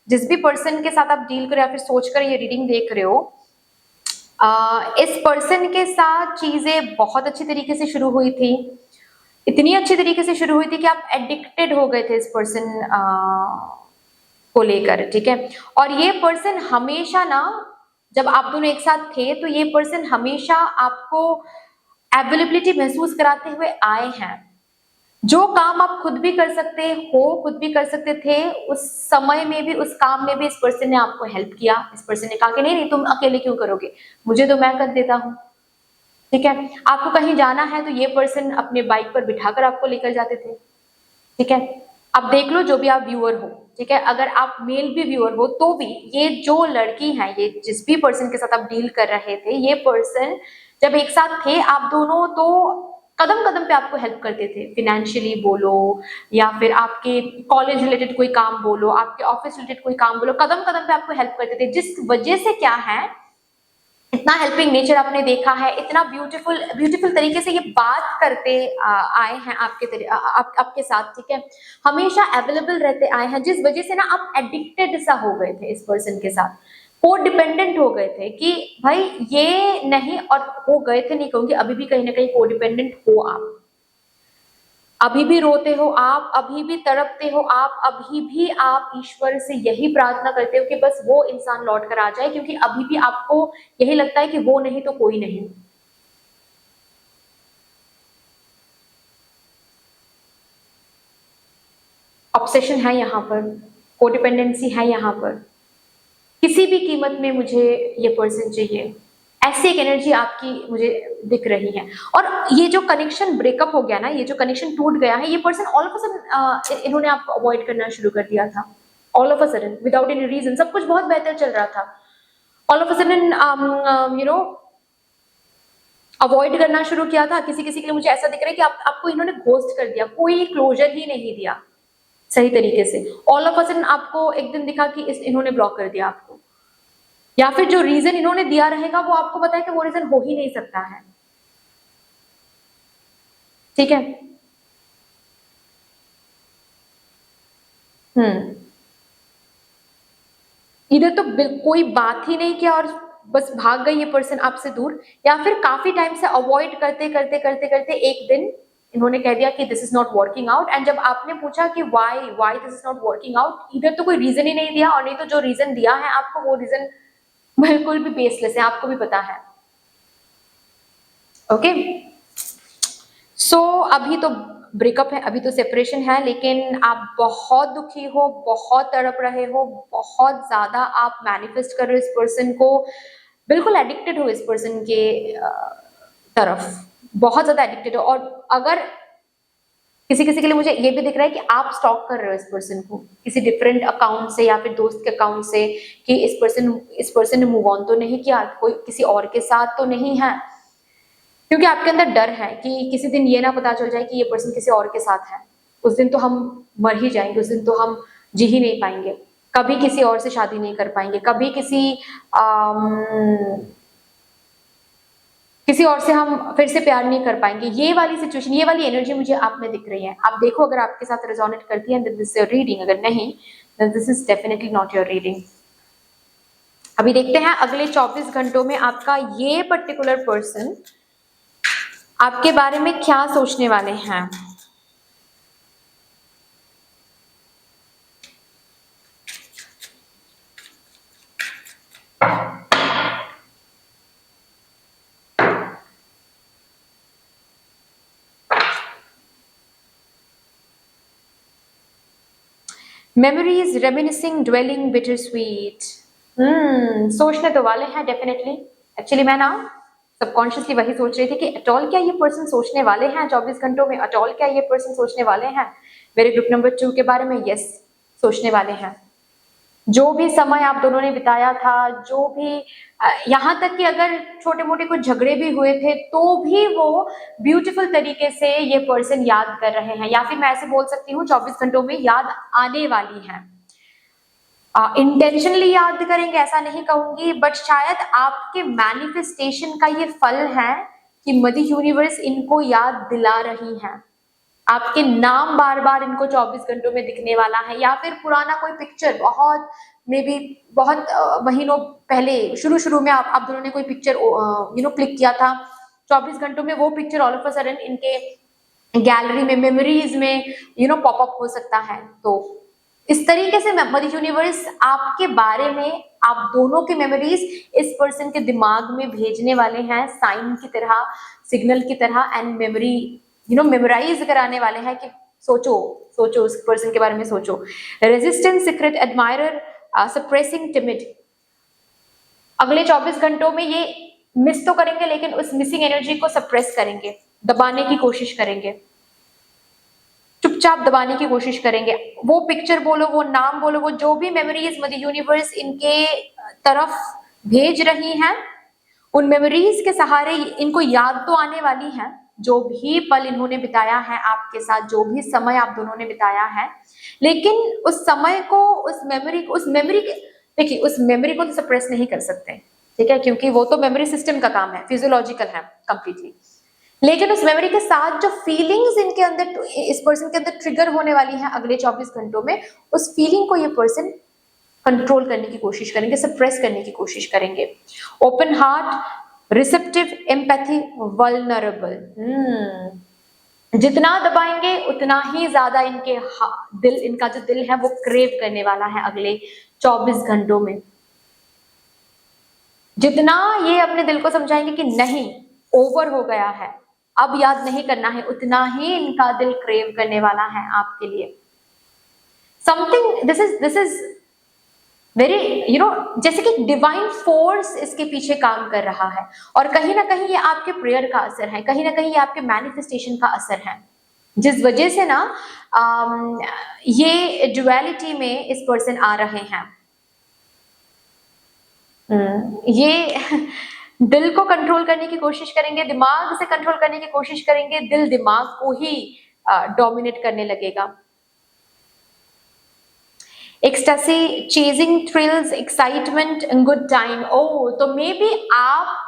जिस भी पर्सन के साथ आप डील कर या फिर सोचकर ये रीडिंग देख रहे हो, इस पर्सन के साथ चीजें बहुत अच्छी तरीके से शुरू हुई थी, इतनी अच्छी तरीके से शुरू हुई थी कि आप एडिक्टेड हो गए थे इस पर्सन को लेकर, ठीक है। और ये पर्सन हमेशा ना, जब आप दोनों एक साथ थे तो ये पर्सन हमेशा आपको अवेलेबिलिटी महसूस कराते हुए आए हैं। जो काम आप खुद भी कर सकते हो, खुद भी कर सकते थे, उस समय में भी, उस काम में भी इस पर्सन ने आपको हेल्प किया। इस पर्सन ने कहा कि नहीं नहीं, तुम अकेले क्यों करोगे, मुझे तो मैं कर देता हूँ, ठीक है। आपको कहीं जाना है तो ये पर्सन अपने बाइक पर बिठाकर आपको लेकर जाते थे, ठीक है। अब देख लो, जो भी आप व्यूअर हो, ठीक है, अगर आप मेल भी व्यूअर हो तो भी, ये जो लड़की है, ये जिस भी पर्सन के साथ आप डील कर रहे थे, ये पर्सन जब एक साथ थे आप दोनों, तो कदम कदम पे आपको हेल्प करते थे, फिनेंशियली बोलो या फिर आपके कॉलेज रिलेटेड कोई काम बोलो, आपके ऑफिस रिलेटेड कोई काम बोलो, कदम कदम पे आपको हेल्प करते थे, जिस वजह से क्या है इतना हेल्पिंग नेचर आपने देखा है, इतना ब्यूटीफुल ब्यूटीफुल तरीके से ये बात करते आए हैं आपके साथ, ठीक है, हमेशा अवेलेबल रहते आए हैं, जिस वजह से ना आप एडिक्टेड सा हो गए थे इस पर्सन के साथ, को डिपेंडेंट हो गए थे कि भाई ये नहीं, और हो गए थे नहीं कहूंगी, अभी भी कहीं ना कहीं को डिपेंडेंट हो आप, अभी भी रोते हो आप, अभी भी तड़पते हो आप, अभी भी आप ईश्वर से यही प्रार्थना करते हो कि बस वो इंसान लौट कर आ जाए, क्योंकि अभी भी आपको यही लगता है कि वो नहीं तो कोई नहीं। ऑब्सेशन है यहाँ पर, कोडिपेंडेंसी है यहाँ पर, किसी भी कीमत में मुझे ये पर्सन चाहिए, ऐसी एक एनर्जी आपकी मुझे दिख रही है। और ये जो कनेक्शन ब्रेकअप हो गया ना, ये जो कनेक्शन टूट गया है, ये person all of a sudden इन्होंने आपको अवॉइड करना शुरू कर दिया था, all of a sudden without any reason, सब कुछ बहुत बेहतर चल रहा था, all of a sudden avoid करना शुरू किया था। किसी किसी के लिए मुझे ऐसा दिख रहा है कि आपको इन्होंने घोस्ट कर दिया, कोई क्लोजर ही नहीं दिया सही तरीके से, ऑल ऑफ अ सडन आपको एक दिन दिखा कि इन्होंने ब्लॉक कर दिया आपको, या फिर जो रीजन इन्होंने दिया रहेगा वो आपको पता है कि वो रीजन हो ही नहीं सकता है, ठीक है। इधर तो कोई बात ही नहीं किया और बस भाग गई ये पर्सन आपसे दूर, या फिर काफी टाइम से अवॉइड करते करते करते करते एक दिन इन्होंने कह दिया कि this is not working out, and जब आपने पूछा कि why this is not working out, इधर तो कोई रीजन ही नहीं दिया, और नहीं तो जो रीजन दिया है आपको वो रीजन बिल्कुल भी बेसलेस है, आपको भी पता है, ओके। सो अभी तो ब्रेकअप है, अभी तो सेपरेशन है, लेकिन आप बहुत दुखी हो, बहुत तड़प रहे हो, बहुत ज्यादा आप मैनिफेस्ट कर रहे हो इस पर्सन को, बिल्कुल एडिक्टेड हो इस पर्सन के तरफ, बहुत ज्यादा एडिक्टेड हो। और अगर किसी किसी के लिए मुझे ये भी दिख रहा है कि आप स्टॉक कर रहे हो इस पर्सन को किसी डिफरेंट अकाउंट से या फिर दोस्त के अकाउंट से, कि इस पर्सन ने मूव ऑन तो नहीं किया, कोई किसी और के साथ तो नहीं है, क्योंकि आपके अंदर डर है कि किसी दिन ये ना पता चल जाए कि ये पर्सन किसी और के साथ है, उस दिन तो हम मर ही जाएंगे, उस दिन तो हम जी ही नहीं पाएंगे, कभी किसी और से शादी नहीं कर पाएंगे, कभी किसी और से हम फिर से प्यार नहीं कर पाएंगे। ये वाली सिचुएशन, ये वाली एनर्जी मुझे आप में दिख रही है। आप देखो अगर आपके साथ रेजोनेट करती है दिस इज योर रीडिंग, अगर नहीं this is definitely not your reading. अभी देखते हैं अगले 24 घंटों में आपका ये पर्टिकुलर पर्सन आपके बारे में क्या सोचने वाले हैं। Memories, reminiscing, dwelling, bitter sweet. सोचने तो वाले हैं डेफिनेटली। एक्चुअली मैं ना सबकॉन्शियसली वही सोच रही थी कि अटॉल क्या ये पर्सन सोचने वाले हैं 24 घंटों में, अटॉल क्या ये पर्सन सोचने वाले हैं मेरे ग्रुप नंबर 2 के बारे में। यस, सोचने वाले हैं। जो भी समय आप दोनों ने बिताया था, जो भी यहाँ तक कि अगर छोटे मोटे कुछ झगड़े भी हुए थे तो भी वो ब्यूटीफुल तरीके से ये पर्सन याद कर रहे हैं, या फिर मैं ऐसे बोल सकती हूँ 24 घंटों में याद आने वाली है। इंटेंशनली याद करेंगे ऐसा नहीं कहूंगी, बट शायद आपके मैनिफेस्टेशन का ये फल है कि मदर यूनिवर्स इनको याद दिला रही है, आपके नाम बार बार इनको 24 घंटों में दिखने वाला है, या फिर पुराना कोई पिक्चर बहुत मे बी बहुत महीनों पहले शुरू में आप दोनों ने कोई पिक्चर क्लिक किया था, 24 घंटों में वो picture all of a sudden इनके गैलरी में, मेमोरीज में पॉप अप हो सकता है। तो इस तरीके से मदर यूनिवर्स आपके बारे में, आप दोनों के मेमोरीज इस पर्सन के दिमाग में भेजने वाले हैं, साइन की तरह, सिग्नल की तरह, एंड मेमोरी मेमोराइज कराने वाले हैं कि सोचो उस पर्सन के बारे में सोचो। Resistance, secret admirer, suppressing, timid. अगले 24 घंटों में ये मिस तो करेंगे, लेकिन उस मिसिंग एनर्जी को सप्रेस करेंगे, दबाने की कोशिश करेंगे, चुपचाप दबाने की कोशिश करेंगे। वो पिक्चर बोलो, वो नाम बोलो, वो जो भी मेमोरीज मदर यूनिवर्स इनके तरफ भेज रही हैं, उन मेमोरीज के सहारे इनको याद तो आने वाली है, जो भी पल इन्होंने बिताया है आपके साथ, जो भी समय आप दोनों ने बिताया है, लेकिन उस समय को, उस मेमोरी को, देखिए उस मेमोरी को तो सप्रेस नहीं कर सकते, ठीक है, क्योंकि वो तो मेमोरी सिस्टम का काम है, फिजियोलॉजिकल है कंप्लीटली। लेकिन उस मेमोरी के साथ जो फीलिंग्स इनके अंदर, इस पर्सन के अंदर ट्रिगर होने वाली है अगले 24 घंटों में, उस फीलिंग को ये पर्सन कंट्रोल करने की कोशिश करेंगे, सप्रेस करने की कोशिश करेंगे। Open heart, receptive, empathy, vulnerable. जितना दबाएंगे उतना ही ज्यादा इनका जो दिल है वो क्रेव करने वाला है अगले 24 घंटों में। जितना ये अपने दिल को समझाएंगे कि नहीं, ओवर हो गया है, अब याद नहीं करना है, उतना ही इनका दिल क्रेव करने वाला है आपके लिए। समथिंग, दिस इज वेरी जैसे कि डिवाइन फोर्स इसके पीछे काम कर रहा है, और कहीं ना कहीं ये आपके प्रेयर का असर है, कहीं ना कहीं ये आपके मैनिफेस्टेशन का असर है, जिस वजह से ना ये ड्युअलिटी में इस पर्सन आ रहे हैं। ये दिल को कंट्रोल करने की कोशिश करेंगे, दिमाग से कंट्रोल करने की कोशिश करेंगे, दिल दिमाग को ही डोमिनेट करने लगेगा। Ecstasy, chasing thrills, excitement, good time. Oh, तो मे बी आप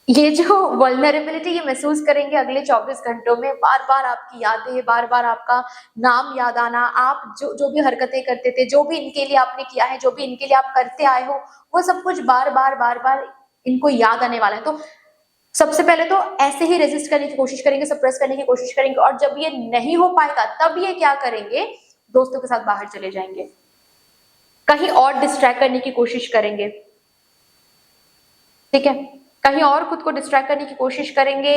ये जो वल्नरेबिलिटी ये महसूस करेंगे अगले 24 घंटों में, बार बार आपकी यादें, बार बार आपका नाम याद आना, आप जो भी हरकतें करते थे, जो भी इनके लिए आपने किया है, जो भी इनके लिए आप करते आए हो, वो सब कुछ बार बार इनको याद आने वाला है। तो सबसे पहले तो ऐसे ही रेजिस्ट करने की कोशिश करेंगे, सप्रेस करने की कोशिश करेंगे, और जब ये नहीं हो पाएगा तब ये क्या करेंगे, दोस्तों के साथ बाहर चले जाएंगे, कहीं और डिस्ट्रैक्ट करने की कोशिश करेंगे, ठीक है, कहीं और खुद को डिस्ट्रैक्ट करने की कोशिश करेंगे,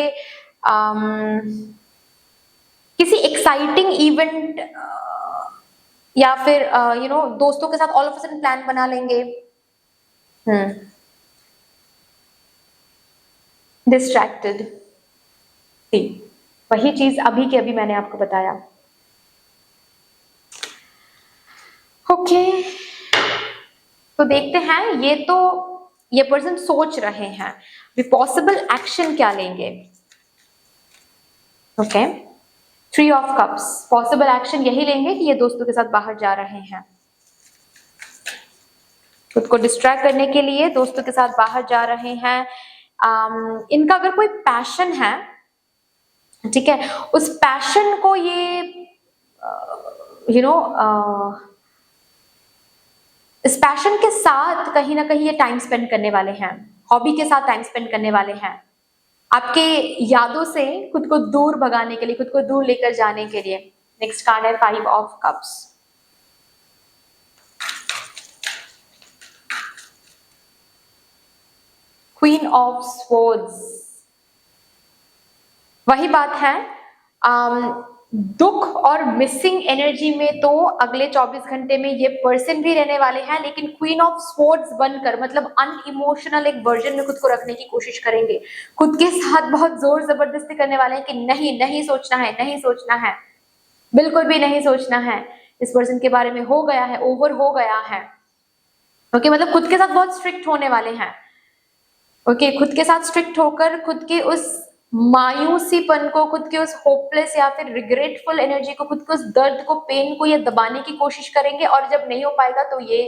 किसी एक्साइटिंग इवेंट या फिर दोस्तों के साथ all of a sudden plan बना लेंगे। डिस्ट्रैक्टेड, वही चीज अभी के अभी मैंने आपको बताया। ओके, तो देखते हैं, ये पर्सन सोच रहे हैं पॉसिबल एक्शन क्या लेंगे। Okay, 3 of cups, possible action यही लेंगे कि ये दोस्तों के साथ बाहर जा रहे हैं, खुद को डिस्ट्रैक्ट करने के लिए दोस्तों के साथ बाहर जा रहे हैं। इनका अगर कोई पैशन है, ठीक है, उस पैशन को ये इस पैशन के साथ कहीं ना कहीं ये टाइम स्पेंड करने वाले हैं, हॉबी के साथ टाइम स्पेंड करने वाले हैं, आपके यादों से खुद को दूर भगाने के लिए, खुद को दूर लेकर जाने के लिए। नेक्स्ट कार्ड है 5 of cups. Queen of swords, वही बात है, दुख और मिसिंग एनर्जी में तो अगले 24 घंटे में ये पर्सन भी रहने वाले हैं, लेकिन क्वीन ऑफ स्वॉर्ड्स बनकर, मतलब अनइमोशनल एक वर्जन में खुद को रखने की कोशिश करेंगे, खुद के साथ बहुत जोर जबरदस्ती करने वाले हैं कि नहीं, नहीं सोचना है, नहीं सोचना है, बिल्कुल भी नहीं सोचना है, इस पर्सन के बारे में हो गया है, ओवर हो गया है। ओके, मतलब खुद के साथ बहुत स्ट्रिक्ट होने वाले हैं। ओके, खुद के साथ स्ट्रिक्ट होकर खुद के उस मायूसीपन को, खुद के उस होपलेस या फिर रिग्रेटफुल एनर्जी को, खुद के उस दर्द को, पेन को ये दबाने की कोशिश करेंगे, और जब नहीं हो पाएगा तो ये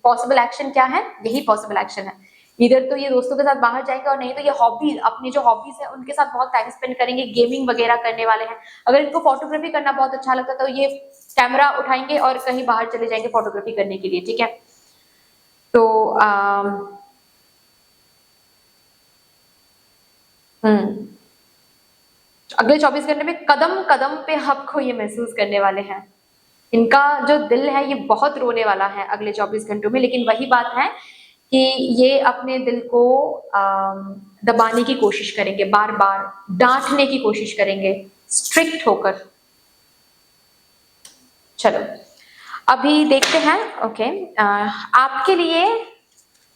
पॉसिबल एक्शन क्या है, यही पॉसिबल एक्शन है, इधर तो ये दोस्तों के साथ बाहर जाएंगे, और नहीं तो ये हॉबीज, अपनी जो हॉबीज है उनके साथ बहुत टाइम स्पेंड करेंगे, गेमिंग वगैरह करने वाले हैं। अगर इनको फोटोग्राफी करना बहुत अच्छा लगता है तो ये कैमरा उठाएंगे और कहीं बाहर चले जाएंगे फोटोग्राफी करने के लिए, ठीक है। तो अगले 24 घंटे में कदम कदम पे आपको ये महसूस करने वाले हैं, इनका जो दिल है ये बहुत रोने वाला है अगले 24 घंटों में, लेकिन वही बात है कि ये अपने दिल को दबाने की कोशिश करेंगे, बार बार डांटने की कोशिश करेंगे, स्ट्रिक्ट होकर। चलो अभी देखते हैं। ओके, आपके लिए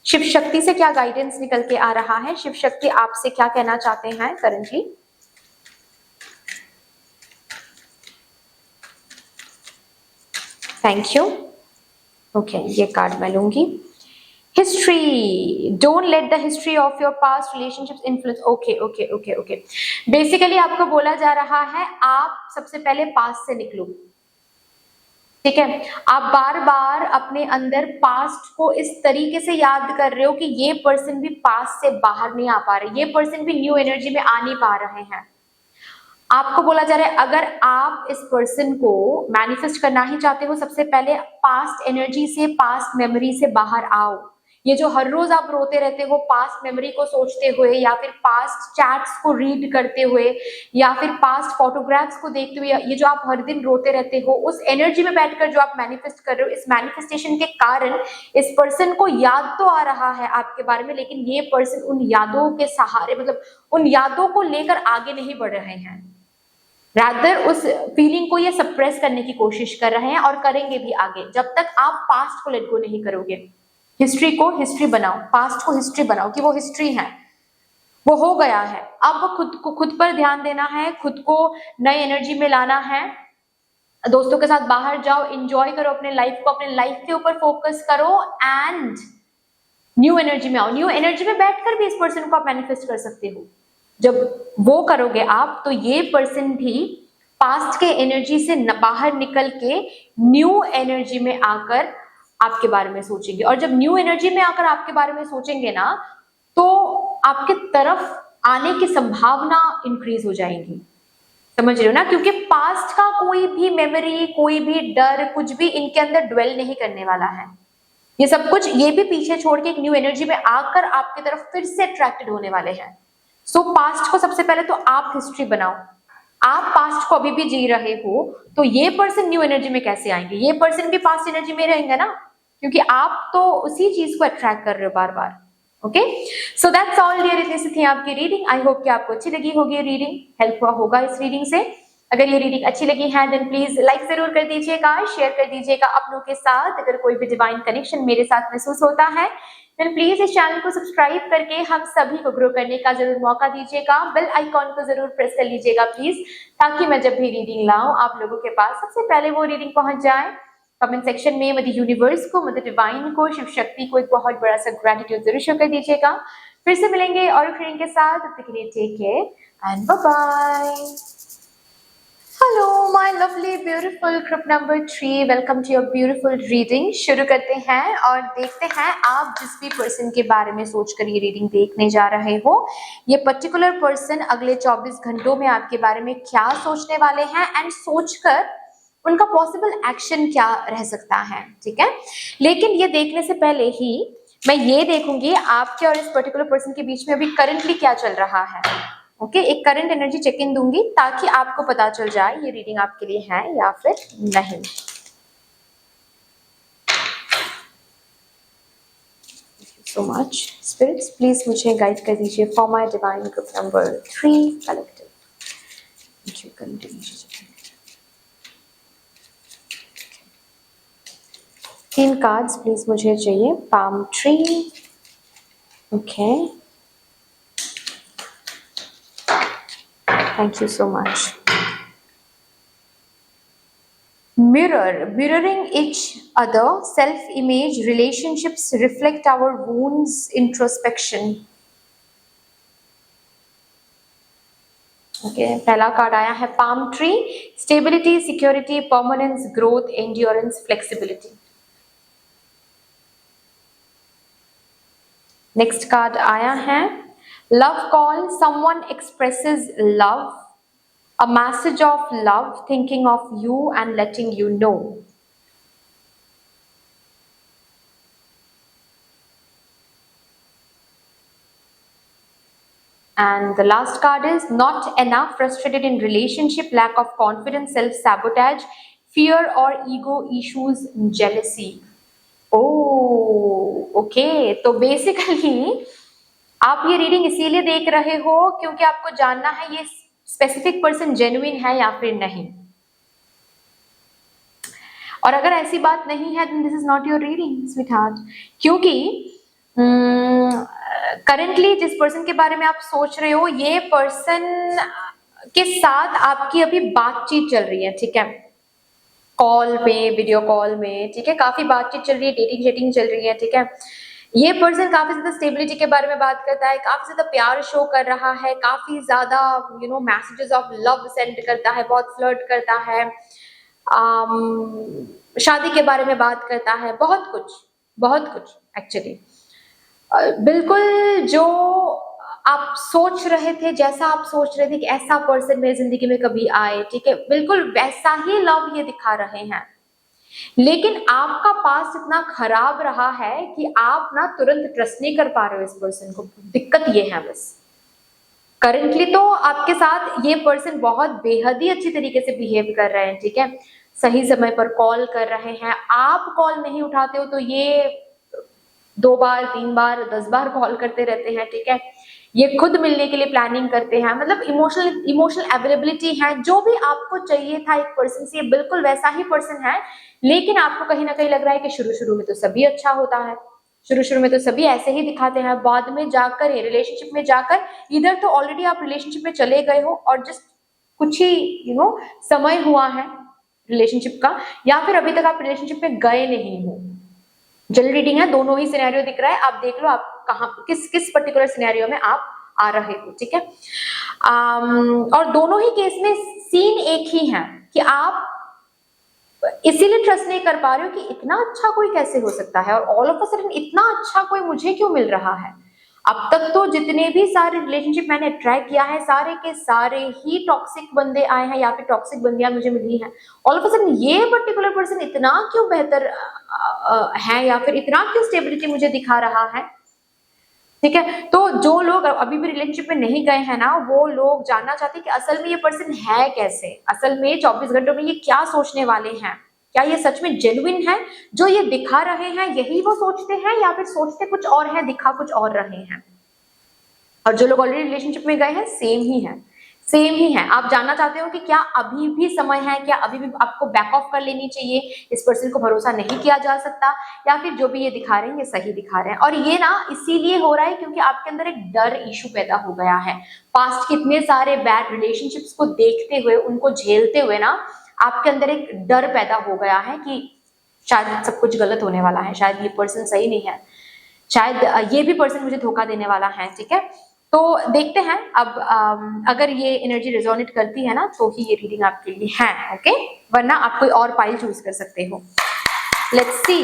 शिव शक्ति से क्या गाइडेंस निकल के आ रहा है, शिव शक्ति आपसे क्या कहना चाहते हैं करंटली। Thank you. ओके, ये कार्ड मैं लूंगी। History, don't let the history of your past relationships influence. Okay okay okay okay, basically आपको बोला जा रहा है आप सबसे पहले पास्ट से निकलो, ठीक है। आप बार बार अपने अंदर पास्ट को इस तरीके से याद कर रहे हो कि ये पर्सन भी पास्ट से बाहर नहीं आ पा रहे, ये पर्सन भी न्यू एनर्जी में आ नहीं पा रहे हैं। आपको बोला जा रहा है अगर आप इस पर्सन को मैनिफेस्ट करना ही चाहते हो, सबसे पहले पास्ट एनर्जी से, पास्ट मेमोरी से बाहर आओ। ये जो हर रोज आप रोते रहते हो पास्ट मेमोरी को सोचते हुए, या फिर पास्ट चैट्स को रीड करते हुए, या फिर पास्ट फोटोग्राफ्स को देखते हुए, ये जो आप हर दिन रोते रहते हो, उस एनर्जी में बैठकर जो आप मैनिफेस्ट कर रहे हो, इस मैनिफेस्टेशन के कारण इस पर्सन को याद तो आ रहा है आपके बारे में, लेकिन ये पर्सन उन यादों के सहारे, मतलब उन यादों को लेकर आगे नहीं बढ़ रहे हैं, रादर उस फीलिंग को ये सप्रेस करने की कोशिश कर रहे हैं और करेंगे भी आगे, जब तक आप पास्ट को लेट गो नहीं करोगे। हिस्ट्री को हिस्ट्री बनाओ, पास्ट को हिस्ट्री बनाओ कि वो हिस्ट्री है, वो हो गया है। अब खुद पर ध्यान देना है, खुद को नई एनर्जी में लाना है, दोस्तों के साथ बाहर जाओ, एंजॉय करो अपने लाइफ को, अपने लाइफ के ऊपर फोकस करो एंड न्यू एनर्जी में आओ। न्यू एनर्जी में बैठकर भी इस पर्सन को आप मैनिफेस्ट कर सकते हो। जब वो करोगे आप, तो ये पर्सन भी पास्ट के एनर्जी से बाहर निकल के न्यू एनर्जी में आकर आपके बारे में सोचेंगे, और जब न्यू एनर्जी में आकर आपके बारे में सोचेंगे ना, तो आपके तरफ आने की संभावना इंक्रीज हो जाएगी, समझ रहे हो ना, क्योंकि पास्ट का कोई भी मेमोरी, कोई भी डर, कुछ भी इनके अंदर ड्वेल नहीं करने वाला है। ये सब कुछ ये भी पीछे छोड़ के एक न्यू एनर्जी में आकर आपकी तरफ फिर से अट्रैक्टेड होने वाले हैं। सो पास्ट को सबसे पहले तो आप हिस्ट्री बनाओ। आप पास्ट को अभी भी जी रहे हो, तो ये पर्सन न्यू एनर्जी में कैसे आएंगे? ये पर्सन भी पास्ट एनर्जी में रहेंगे ना, क्योंकि आप तो उसी चीज को अट्रैक्ट कर रहे हो बार बार। Okay, so that's all dear, इतनी सी थी आपकी रीडिंग। आई होप कि आपको अच्छी लगी होगी रीडिंग, हेल्प हुआ होगा इस रीडिंग से। अगर ये रीडिंग अच्छी लगी है देन प्लीज लाइक जरूर कर दीजिएगा, शेयर कर दीजिएगा अपनों के साथ। अगर कोई भी डिवाइन कनेक्शन मेरे साथ महसूस होता है देन प्लीज इस चैनल को सब्सक्राइब करके हम सभी को ग्रो करने का जरूर मौका दीजिएगा। बेल आइकॉन को जरूर प्रेस कर लीजिएगा प्लीज, ताकि मैं जब भी रीडिंग लाऊं आप लोगों के पास सबसे पहले वो रीडिंग पहुंच जाए। कमेंट सेक्शन में मदर यूनिवर्स को, मदर डिवाइन को, शिव शक्ति को एक बहुत बड़ा सा ग्रेटिट्यूड जरूर शो कर दीजिएगा। फिर से मिलेंगे और रीडिंग के साथ, तब तक के लिए take care and bye bye. Hello my lovely beautiful group number 3, welcome to your beautiful reading. शुरू करते हैं और देखते हैं आप जिस भी पर्सन के बारे में सोचकर ये रीडिंग देखने जा रहे हो, ये पर्टिकुलर पर्सन अगले 24 घंटों में आपके बारे में क्या सोचने वाले हैं एंड सोचकर उनका पॉसिबल एक्शन क्या रह सकता है, ठीक है। लेकिन ये देखने से पहले ही मैं ये देखूंगी आपके और इस पर्टिकुलर पर्सन के बीच में अभी करंटली क्या चल रहा है। ओके, एक करंट एनर्जी चेक इन दूंगी ताकि आपको पता चल जाए ये रीडिंग आपके लिए है या फिर नहीं। सो मच स्पिरिट्स, प्लीज मुझे गाइड कर दीजिए for my divine group number 3 collective. तीन कार्ड्स प्लीज मुझे चाहिए। Palm tree, okay, thank you so much. Mirror, mirroring each other, self-image, relationships reflect our wounds, introspection. Okay, पहला card आया है palm tree, stability, security, permanence, growth, endurance, flexibility. Next card आया है love call, someone expresses love, a message of love, thinking of you and letting you know. And the last card is not enough, frustrated in relationship, lack of confidence, self-sabotage, fear or ego issues, jealousy. Okay, तो basically आप ये reading इसीलिए देख रहे हो क्योंकि आपको जानना है ये स्पेसिफिक पर्सन जेन्युइन है या फिर नहीं। और अगर ऐसी बात नहीं है then this is not your reading sweetheart, क्योंकि करंटली जिस पर्सन के बारे में आप सोच रहे हो ये पर्सन के साथ आपकी अभी बातचीत चल रही है, ठीक है, कॉल में, वीडियो कॉल में, ठीक है, काफी बातचीत चल रही है, डेटिंग चल रही है, ठीक है। ये पर्सन काफी ज्यादा स्टेबिलिटी के बारे में बात करता है, काफी ज्यादा प्यार शो कर रहा है, काफी ज्यादा मैसेजेस ऑफ लव सेंड करता है, बहुत फ्लर्ट करता है, शादी के बारे में बात करता है, बहुत कुछ एक्चुअली। बिल्कुल जो आप सोच रहे थे, जैसा आप सोच रहे थे कि ऐसा पर्सन मेरी जिंदगी में कभी आए, ठीक है, बिल्कुल वैसा ही लव ये दिखा रहे हैं। लेकिन आपका पास्ट इतना खराब रहा है कि आप ना तुरंत ट्रस्ट नहीं कर पा रहे हो इस पर्सन को। दिक्कत ये है बस। करंटली तो आपके साथ ये पर्सन बहुत बेहद ही अच्छी तरीके से बिहेव कर रहे हैं, ठीक है, सही समय पर कॉल कर रहे हैं, आप कॉल नहीं उठाते हो तो ये 2 बार 3 बार 10 बार कॉल करते रहते हैं, ठीक है, ये खुद मिलने के लिए प्लानिंग करते हैं, मतलब इमोशनल अवेलेबिलिटी है, जो भी आपको चाहिए था एक पर्सन से, ये बिल्कुल वैसा ही पर्सन है। लेकिन आपको कहीं ना कहीं लग रहा है कि शुरू में तो सभी अच्छा होता है, शुरू में तो सभी ऐसे ही दिखाते हैं, बाद में जाकर रिलेशनशिप में जाकर इधर तो ऑलरेडी आप रिलेशनशिप में चले गए हो और जस्ट कुछ ही समय हुआ है रिलेशनशिप का, या फिर अभी तक आप रिलेशनशिप में गए नहीं हो। जनरल रीडिंग है, दोनों ही सिनेरियो दिख रहा है, आप देख लो आप कहाँ किस पर्टिकुलर सिनेरियो में आप आ रहे हो, ठीक है। और दोनों ही केस में सीन एक ही है कि आप इसीलिए ट्रस्ट नहीं कर पा रहे हो कि इतना अच्छा कोई कैसे हो सकता है, और ऑल ऑफ अ सडन इतना अच्छा कोई मुझे क्यों मिल रहा है। अब तक तो जितने भी सारे रिलेशनशिप मैंने ट्रैक किया है, सारे के सारे ही टॉक्सिक बंदे आए हैं या फिर टॉक्सिक बंदियां मुझे मिली हैं। ऑल ऑफ अ सडन ये पर्टिकुलर पर्सन इतना क्यों बेहतर है या फिर इतना क्यों स्टेबिलिटी मुझे दिखा रहा है, ठीक है। तो जो लोग अभी भी रिलेशनशिप में नहीं गए हैं ना, वो लोग जानना चाहते हैं कि असल में ये पर्सन है कैसे, असल में 24 घंटों में ये क्या सोचने वाले हैं, क्या ये सच में जेन्युइन है, जो ये दिखा रहे हैं यही वो सोचते हैं या फिर सोचते कुछ और है, दिखा कुछ और रहे हैं। और जो लोग ऑलरेडी रिलेशनशिप में गए हैं सेम ही है। आप जानना चाहते हो कि क्या अभी भी समय है, क्या अभी भी आपको बैक ऑफ कर लेनी चाहिए, इस पर्सन को भरोसा नहीं किया जा सकता, या फिर जो भी ये दिखा रहे हैं ये सही दिखा रहे हैं। और ये ना इसीलिए हो रहा है क्योंकि आपके अंदर एक डर इशू पैदा हो गया है। पास्ट के इतने सारे बैड रिलेशनशिप्स को देखते हुए, उनको झेलते हुए ना आपके अंदर एक डर पैदा हो गया है कि शायद सब कुछ गलत होने वाला है, शायद ये पर्सन सही नहीं है, शायद ये भी पर्सन मुझे धोखा देने वाला है, ठीक है। तो देखते हैं अब अगर ये एनर्जी रेजोनेट करती है ना तो ही ये रीडिंग आपके लिए है, ओके, वरना आप कोई और पाइल चूज कर सकते हो। लेट्स सी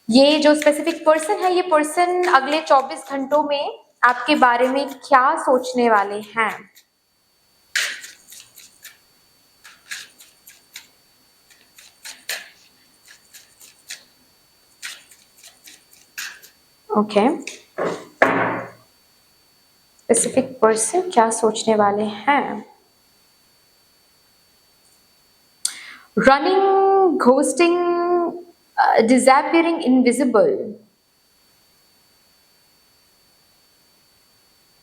ये जो स्पेसिफिक पर्सन है, ये पर्सन अगले 24 घंटों में आपके बारे में क्या सोचने वाले हैं। ओके, स्पेसिफिक पर्सन क्या सोचने वाले हैं। Running, ghosting, disappearing, invisible.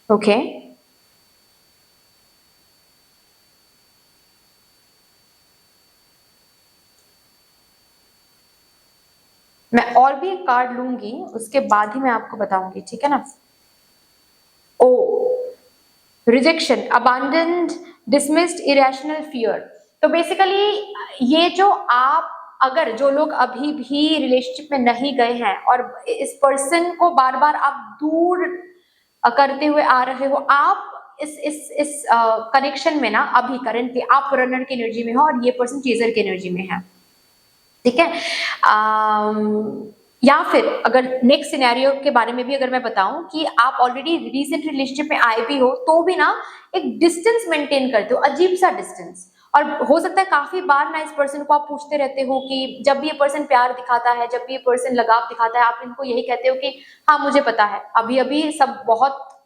Okay, मैं और भी एक कार्ड लूंगी, उसके बाद ही मैं आपको बताऊंगी, ठीक है ना। ओ, रिजेक्शन, अबांडन्ड, डिसमिस्ड, इरेशनल फियर। तो बेसिकली ये जो आप अगर जो लोग अभी भी रिलेशनशिप में नहीं गए हैं और इस पर्सन को बार बार आप दूर करते हुए आ रहे हो, आप इस कनेक्शन में ना अभी करंटली आप रनर की एनर्जी में हो और ये पर्सन चेजर की एनर्जी में है, ठीक है। या फिर अगर नेक्स्ट सिनेरियो के बारे में भी अगर मैं बताऊं कि आप ऑलरेडी रिसेंट रिलेशनशिप में आए भी हो तो भी ना एक डिस्टेंस मेंटेन करते हो, अजीब सा डिस्टेंस। और हो सकता है काफी बार ना इस पर्सन को आप पूछते रहते हो कि जब भी ये पर्सन प्यार दिखाता है, जब भी ये पर्सन लगाव दिखाता है, आप इनको यही कहते हो कि हाँ मुझे पता है, अभी अभी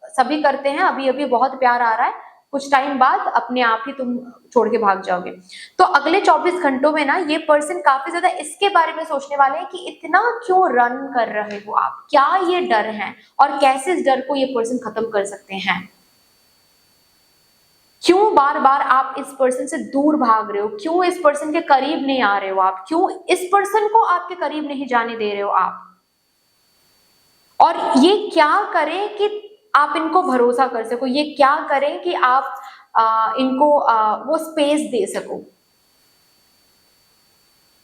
सभी करते हैं, अभी अभी बहुत प्यार आ रहा है, कुछ टाइम बाद अपने आप ही तुम छोड़ के भाग जाओगे। तो अगले 24 घंटों में ना ये पर्सन काफी ज्यादा इसके बारे में सोचने वाले हैं कि इतना क्यों रन कर रहे हो आप, क्या ये डर है और कैसे इस डर को ये पर्सन खत्म कर सकते हैं। क्यों बार बार आप इस पर्सन से दूर भाग रहे हो, क्यों इस पर्सन के करीब नहीं आ रहे हो आप, क्यों इस पर्सन को आपके करीब नहीं जाने दे रहे हो आप, और ये क्या करें कि आप इनको भरोसा कर सको, ये क्या करें कि आप इनको वो स्पेस दे सको।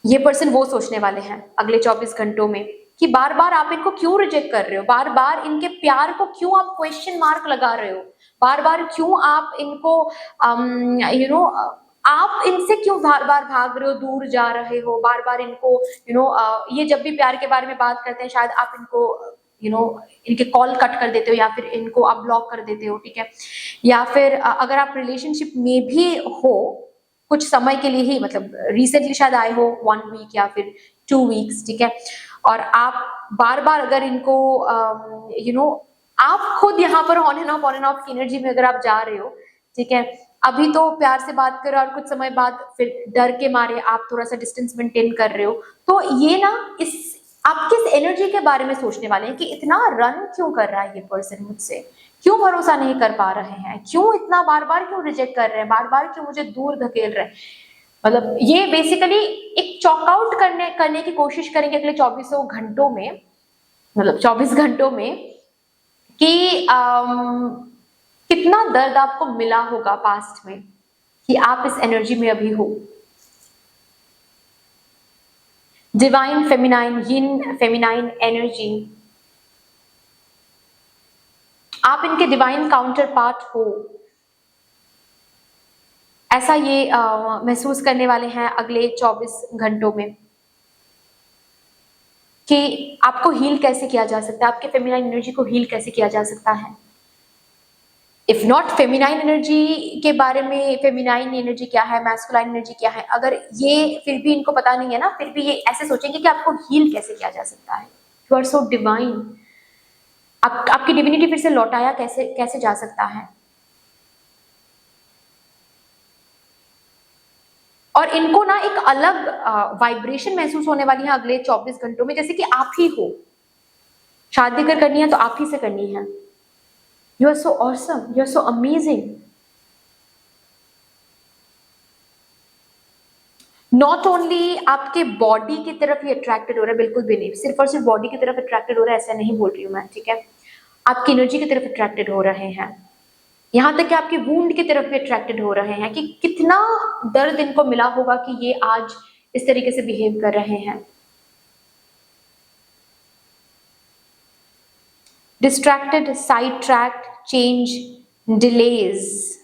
ये पर्सन वो सोचने वाले हैं अगले 24 घंटों में कि बार बार आप इनको क्यों रिजेक्ट कर रहे हो, बार बार इनके प्यार को क्यों आप क्वेश्चन मार्क लगा रहे हो, बार बार क्यों आप इनको आप इनसे क्यों बार बार भाग रहे हो, दूर जा रहे हो, बार बार इनको ये जब भी प्यार के बारे में बात करते हैं शायद आप इनको इनके कॉल कट कर देते हो या फिर इनको आप ब्लॉक कर देते हो, ठीक है। या फिर अगर आप रिलेशनशिप में भी हो कुछ समय के लिए ही, मतलब रिसेंटली शायद आए हो 1 वीक या फिर 2 वीक्स, ठीक है, और आप बार बार अगर इनको आप खुद यहाँ पर ऑन एंड ऑफ की एनर्जी में अगर आप जा रहे हो, ठीक है, अभी तो प्यार से बात करो और कुछ समय बाद फिर डर के मारे आप थोड़ा सा डिस्टेंस मेंटेन कर रहे हो, तो ये ना इस आप किस एनर्जी के बारे में सोचने वाले हैं कि इतना रन क्यों कर रहा है ये पर्सन मुझसे, क्यों भरोसा नहीं कर पा रहे हैं, क्यों इतना बार बार क्यों रिजेक्ट कर रहे हैं, बार बार क्यों मुझे दूर धकेल रहे हैं। मतलब ये बेसिकली एक चॉकआउट करने की कोशिश करेंगे अगले 24 घंटों में, मतलब 24 घंटों में, कि कितना दर्द आपको मिला होगा पास्ट में कि आप इस एनर्जी में अभी हो। डिवाइन फेमिनाइन, यिन फेमिनाइन एनर्जी, आप इनके डिवाइन काउंटर पार्ट हो, ऐसा ये महसूस करने वाले हैं अगले 24 घंटों में कि आपको हील कैसे किया जा सकता है, आपके फेमिनाइन एनर्जी को हील कैसे किया जा सकता है। इफ नॉट फेमिनाइन एनर्जी के बारे में, फेमिनाइन एनर्जी क्या है, मैस्कुलाइन एनर्जी क्या है, अगर ये फिर भी इनको पता नहीं है ना, फिर भी ये ऐसे सोचेंगे कि आपको हील कैसे किया जा सकता है। यू आर सो डिवाइन, आपकी डिविनिटी फिर से लौटाया कैसे जा सकता है। और इनको ना एक अलग वाइब्रेशन महसूस होने वाली है अगले 24 घंटों में, जैसे कि आप ही हो। शादी अगर करनी है तो आप ही से करनी है। You are so awesome, you are so amazing. Not only आपके बॉडी की तरफ ये अट्रैक्टेड हो रहा है, बिल्कुल भी नहीं, सिर्फ और सिर्फ बॉडी की तरफ अट्रैक्टेड हो रहा है ऐसा नहीं बोल रही हूं मैं, ठीक है। आपकी एनर्जी की तरफ अट्रैक्टेड हो रहे हैं, यहां तक कि आपके वूंड की तरफ भी अट्रैक्टेड हो रहे हैं कि कितना दर्द इनको मिला होगा कि ये आज इस तरीके से बिहेव कर रहे हैं। Distracted, side tract, change, delays.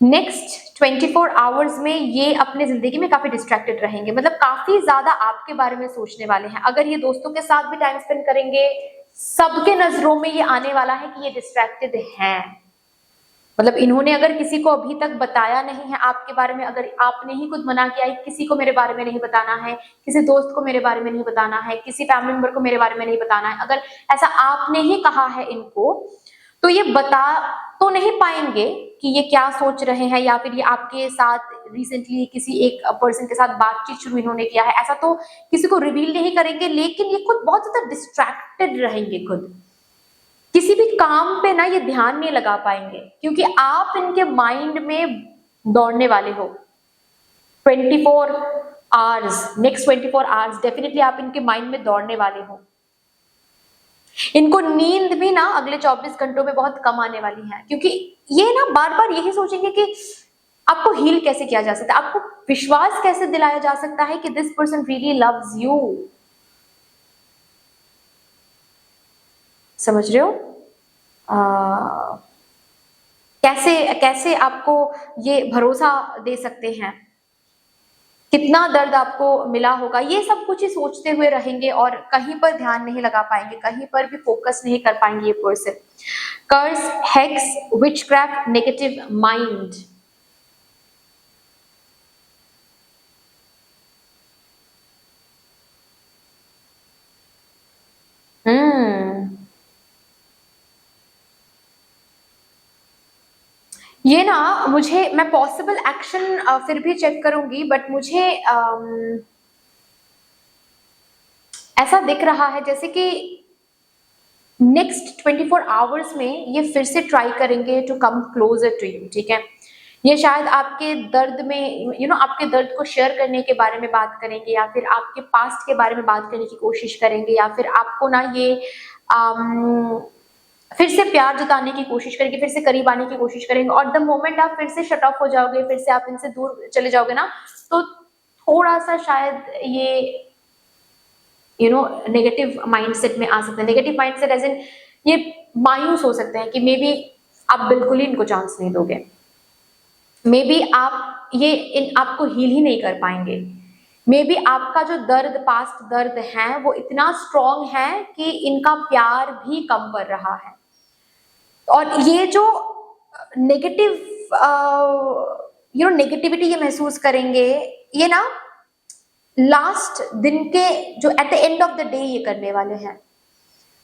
Next 24 hours में ये अपने जिंदगी में काफी डिस्ट्रैक्टेड रहेंगे, मतलब काफी ज्यादा आपके बारे में सोचने वाले हैं। अगर ये दोस्तों के साथ भी टाइम स्पेंड करेंगे, सबके नजरों में ये आने वाला है कि ये डिस्ट्रैक्टेड हैं। मतलब इन्होंने अगर किसी को अभी तक बताया नहीं है आपके बारे में, अगर आपने ही खुद मना किया है किसी को मेरे बारे में नहीं बताना है, किसी दोस्त को मेरे बारे में नहीं बताना है, किसी फैमिली मेंबर को मेरे बारे में नहीं बताना है, अगर ऐसा आपने ही कहा है इनको, तो ये बता तो नहीं पाएंगे कि ये क्या सोच रहे हैं, या फिर ये आपके साथ रिसेंटली किसी एक पर्सन के साथ बातचीत शुरू इन्होंने किया है, ऐसा तो किसी को रिवील नहीं करेंगे। लेकिन ये खुद बहुत ज्यादा डिस्ट्रैक्टेड रहेंगे, खुद किसी भी काम पे ना ये ध्यान नहीं लगा पाएंगे, क्योंकि आप इनके माइंड में दौड़ने वाले हो 24 आवर्स, नेक्स्ट 24 आवर्स डेफिनेटली आप इनके माइंड में दौड़ने वाले हो। इनको नींद भी ना अगले 24 घंटों में बहुत कम आने वाली है, क्योंकि ये ना बार बार यही सोचेंगे कि आपको हील कैसे किया जा सकता है, आपको विश्वास कैसे दिलाया जा सकता है कि this person really loves you. समझ रहे हो? कैसे आपको ये भरोसा दे सकते हैं, कितना दर्द आपको मिला होगा, ये सब कुछ ही सोचते हुए रहेंगे और कहीं पर ध्यान नहीं लगा पाएंगे, कहीं पर भी फोकस नहीं कर पाएंगे ये पर्सन। कर्स, हेक्स, विचक्राफ्ट, नेगेटिव माइंड। ये ना मैं पॉसिबल एक्शन फिर भी चेक करूंगी, बट मुझे ऐसा दिख रहा है जैसे कि नेक्स्ट 24 आवर्स में ये फिर से ट्राई करेंगे to come closer to you, ठीक है। ये शायद आपके दर्द में आपके दर्द को शेयर करने के बारे में बात करेंगे, या फिर आपके पास्ट के बारे में बात करने की कोशिश करेंगे, या फिर आपको ना ये फिर से प्यार जताने की कोशिश करेंगे, फिर से करीब आने की कोशिश करेंगे, और द मोमेंट आप फिर से शट ऑफ हो जाओगे, फिर से आप इनसे दूर चले जाओगे ना, तो थोड़ा सा शायद ये नेगेटिव माइंडसेट में आ सकते हैं। नेगेटिव माइंडसेट एज इन ये मायूस हो सकते हैं कि मे बी आप बिल्कुल ही इनको चांस नहीं दोगे, मे बी आप आपको हील ही नहीं कर पाएंगे, मे बी आपका जो दर्द, पास्ट दर्द है, वो इतना स्ट्रॉन्ग है कि इनका प्यार भी कम कर रहा है। और ये जो नेगेटिव नेगेटिविटी ये महसूस करेंगे, ये ना लास्ट दिन के जो at the end of the day ये करने वाले हैं।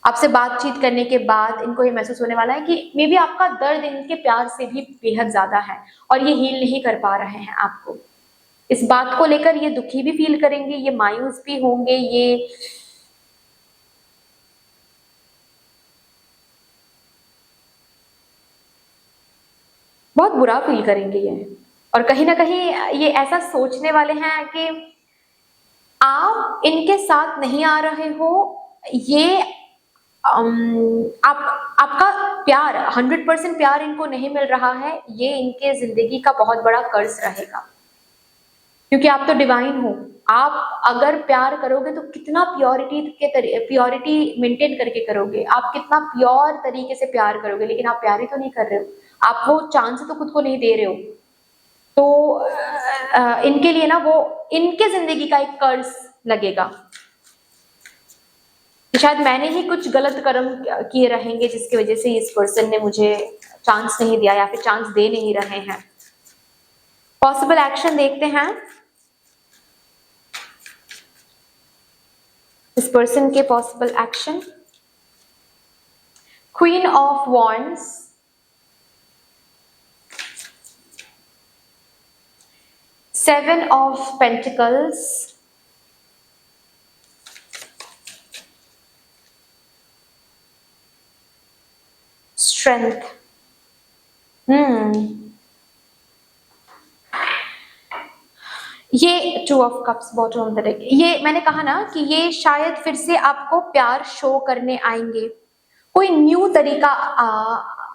आपसे बातचीत करने के बाद इनको ये महसूस होने वाला है कि मे बी आपका दर्द इनके प्यार से भी बेहद ज्यादा है और ये हील नहीं कर पा रहे हैं आपको। इस बात को लेकर ये दुखी भी फील करेंगे, ये मायूस भी होंगे, ये बहुत बुरा फील करेंगे ये। और कहीं ना कहीं ये ऐसा सोचने वाले हैं कि आप इनके साथ नहीं आ रहे हो, ये आपका प्यार 100% प्यार इनको नहीं मिल रहा है, ये इनके जिंदगी का बहुत बड़ा कर्ज रहेगा। क्योंकि आप तो डिवाइन हो, आप अगर प्यार करोगे तो कितना प्योरिटी मेंटेन करके करोगे, आप कितना प्योर तरीके से प्यार करोगे, लेकिन आप प्यार ही तो नहीं कर रहे हो, आप वो चांस तो खुद को नहीं दे रहे हो। तो इनके लिए ना वो इनके जिंदगी का एक कर्ज लगेगा। शायद मैंने ही कुछ गलत कर्म किए रहेंगे जिसकी वजह से इस पर्सन ने मुझे चांस नहीं दिया या फिर चांस दे नहीं रहे हैं। पॉसिबल एक्शन देखते हैं इस पर्सन के possible action. Queen of wands, seven of pentacles, strength. ये two of cups bottom of the deck. ये मैंने कहा ना कि ये शायद फिर से आपको प्यार शो करने आएंगे, कोई न्यू तरीका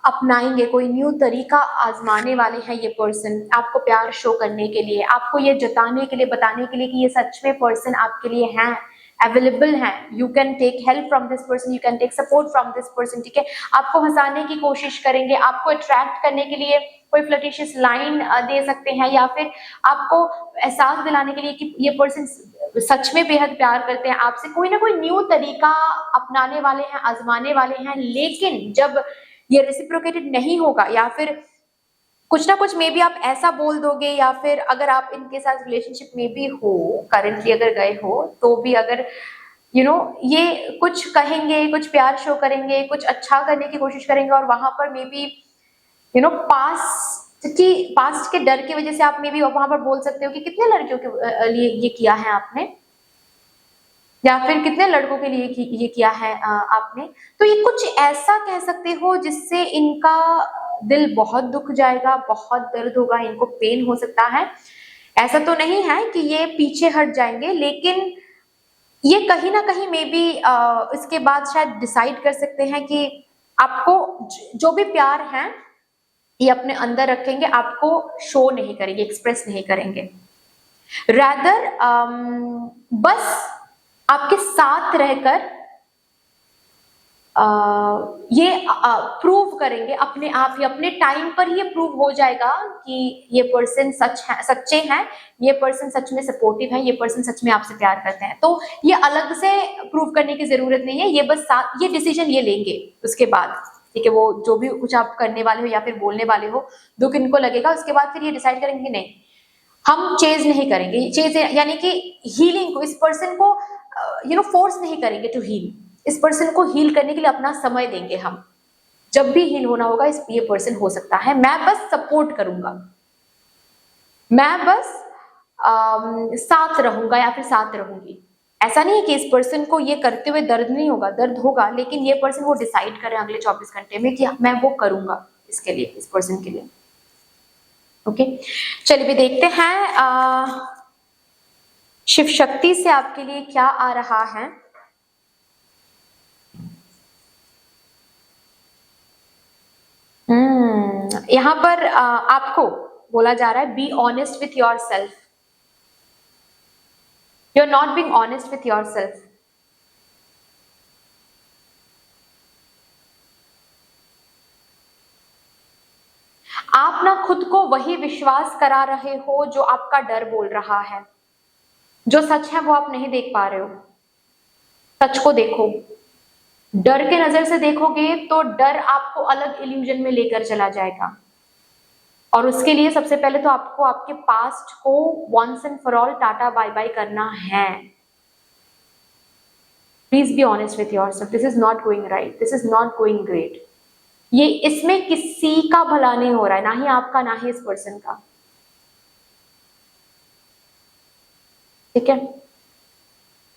अपनाएंगे, कोई न्यू तरीका आजमाने वाले हैं ये पर्सन आपको प्यार शो करने के लिए, आपको ये जताने के लिए, बताने के लिए कि ये सच में पर्सन आपके लिए हैं, अवेलेबल हैं। You can take help from this person, you can take support from this person. ठीक है, आपको हंसाने की कोशिश करेंगे, आपको अट्रैक्ट करने के लिए कोई फ्लर्टिशियस लाइन दे सकते हैं, या फिर आपको एहसास दिलाने के लिए कि ये पर्सन सच में बेहद प्यार करते हैं आपसे, कोई ना कोई न्यू तरीका अपनाने वाले हैं, आजमाने वाले हैं। लेकिन जब ये रेसिप्रोकेटेड नहीं होगा, या फिर कुछ ना कुछ मे बी आप ऐसा बोल दोगे, या फिर अगर आप इनके साथ रिलेशनशिप में भी हो, करंटली अगर गए हो, तो भी अगर ये कुछ कहेंगे, कुछ प्यार शो करेंगे, कुछ अच्छा करने की कोशिश करेंगे, और वहां पर मे बी पास्ट के डर की वजह से आप मे बी वहां पर बोल सकते हो कि कितने लड़कियों के लिए ये किया है आपने, या फिर कितने लड़कों के लिए ये किया है आपने। तो ये कुछ ऐसा कह सकते हो जिससे इनका दिल बहुत दुख जाएगा, बहुत दर्द होगा, इनको पेन हो सकता है। ऐसा तो नहीं है कि ये पीछे हट जाएंगे, लेकिन ये कहीं ना कहीं मे बी इसके बाद शायद डिसाइड कर सकते हैं कि आपको जो भी प्यार है ये अपने अंदर रखेंगे, आपको शो नहीं करेंगे, एक्सप्रेस नहीं करेंगे। रैदर बस आपके साथ रहकर ये प्रूव करेंगे अपने आप ही, अपने टाइम पर ही प्रूव हो जाएगा कि ये पर्सन सच्चे हैं, ये पर्सन सच में सपोर्टिव है, ये पर्सन सच में आपसे प्यार करते हैं। तो ये अलग से प्रूव करने की जरूरत नहीं है, ये बस साथ ये डिसीजन ये लेंगे उसके बाद। ठीक है, वो जो भी कुछ आप करने वाले हो या फिर बोलने वाले हो, दुख इनको लगेगा, उसके बाद फिर ये डिसाइड करेंगे नहीं, हम चेज नहीं करेंगे। चेज यानी कि हीलिंग को, इस पर्सन को फोर्स नहीं करेंगे टू हील, इस पर्सन को हील करने के लिए अपना समय देंगे हम। जब भी हील होना होगा ये पर्सन हो सकता है, मैं बस सपोर्ट करूंगा, मैं बस साथ रहूंगा या फिर साथ रहूंगी। ऐसा नहीं है कि इस पर्सन को ये करते हुए दर्द नहीं होगा, दर्द होगा, लेकिन ये पर्सन वो डिसाइड करे अगले 24 घंटे में कि मैं वो करूंगा इसके लिए, इस पर्सन के लिए। ओके, चलिए भी देखते हैं शिव शक्ति से आपके लिए क्या आ रहा है। यहाँ पर आपको बोला जा रहा है be honest with yourself. You are not being honest with yourself. आप ना खुद को वही विश्वास करा रहे हो जो आपका डर बोल रहा है. जो सच है वो आप नहीं देख पा रहे हो. सच को देखो. डर के नजर से देखोगे तो डर आपको अलग इल्यूजन में लेकर चला जाएगा. और उसके लिए सबसे पहले तो आपको आपके पास्ट को once and for all tata bye bye करना है. Please be honest with yourself. This is not going right. This is not going great. ये इसमें किसी का भला नहीं हो रहा है, ना ही आपका ना ही इस पर्सन का. ठीक है.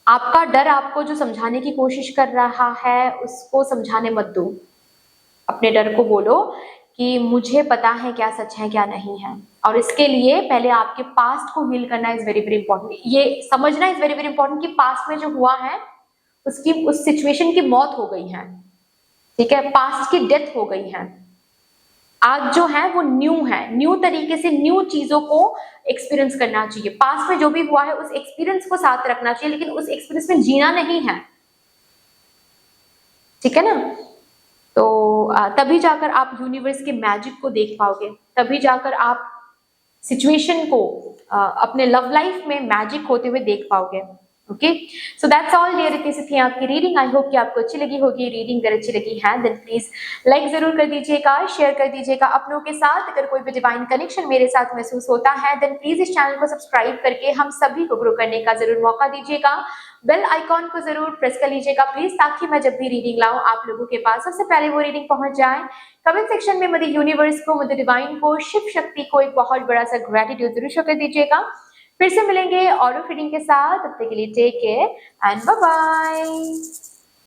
आपका डर आपको जो समझाने की कोशिश कर रहा है उसको समझाने मत दो. अपने डर को बोलो कि मुझे पता है क्या सच है क्या नहीं है. और इसके लिए पहले आपके पास्ट को हील करना इज वेरी वेरी इंपॉर्टेंट. ये समझना इज वेरी वेरी इंपॉर्टेंट कि पास्ट में जो हुआ है उसकी उस सिचुएशन की मौत हो गई है. ठीक है. पास्ट की डेथ हो गई है. आज जो है वो न्यू है. न्यू तरीके से न्यू चीजों को एक्सपीरियंस करना चाहिए. पास्ट में जो भी हुआ है उस एक्सपीरियंस को साथ रखना चाहिए, लेकिन उस एक्सपीरियंस में जीना नहीं है. ठीक है ना. तो तभी जाकर आप यूनिवर्स के मैजिक को देख पाओगे. तभी जाकर आप सिचुएशन को अपने लव लाइफ में मैजिक होते हुए देख पाओगे. Okay. So that's all dear. इतनी सी थी आपकी रीडिंग. आई होप कि आपको अच्छी लगी होगी रीडिंग. अगर अच्छी लगी है देन प्लीज लाइक जरूर कर दीजिएगा, शेयर कर दीजिएगा अपनों के साथ. अगर कोई भी डिवाइन कनेक्शन मेरे साथ महसूस होता है देन प्लीज इस चैनल को सब्सक्राइब करके हम सभी को ग्रो करने का जरूर मौका दीजिएगा. बेल आइकॉन को जरूर प्रेस कर लीजिएगा प्लीज, ताकि मैं जब भी रीडिंग लाऊं आप लोगों के पास सबसे पहले वो रीडिंग पहुंच जाए. कमेंट सेक्शन में मदर यूनिवर्स को, मदर डिवाइन को, शिव शक्ति को एक बहुत बड़ा सा ग्रेटिट्यूड जरूर शो कर दीजिएगा. फिर से मिलेंगे और रीडिंग के साथ. तब तक के लिए take care and bye bye.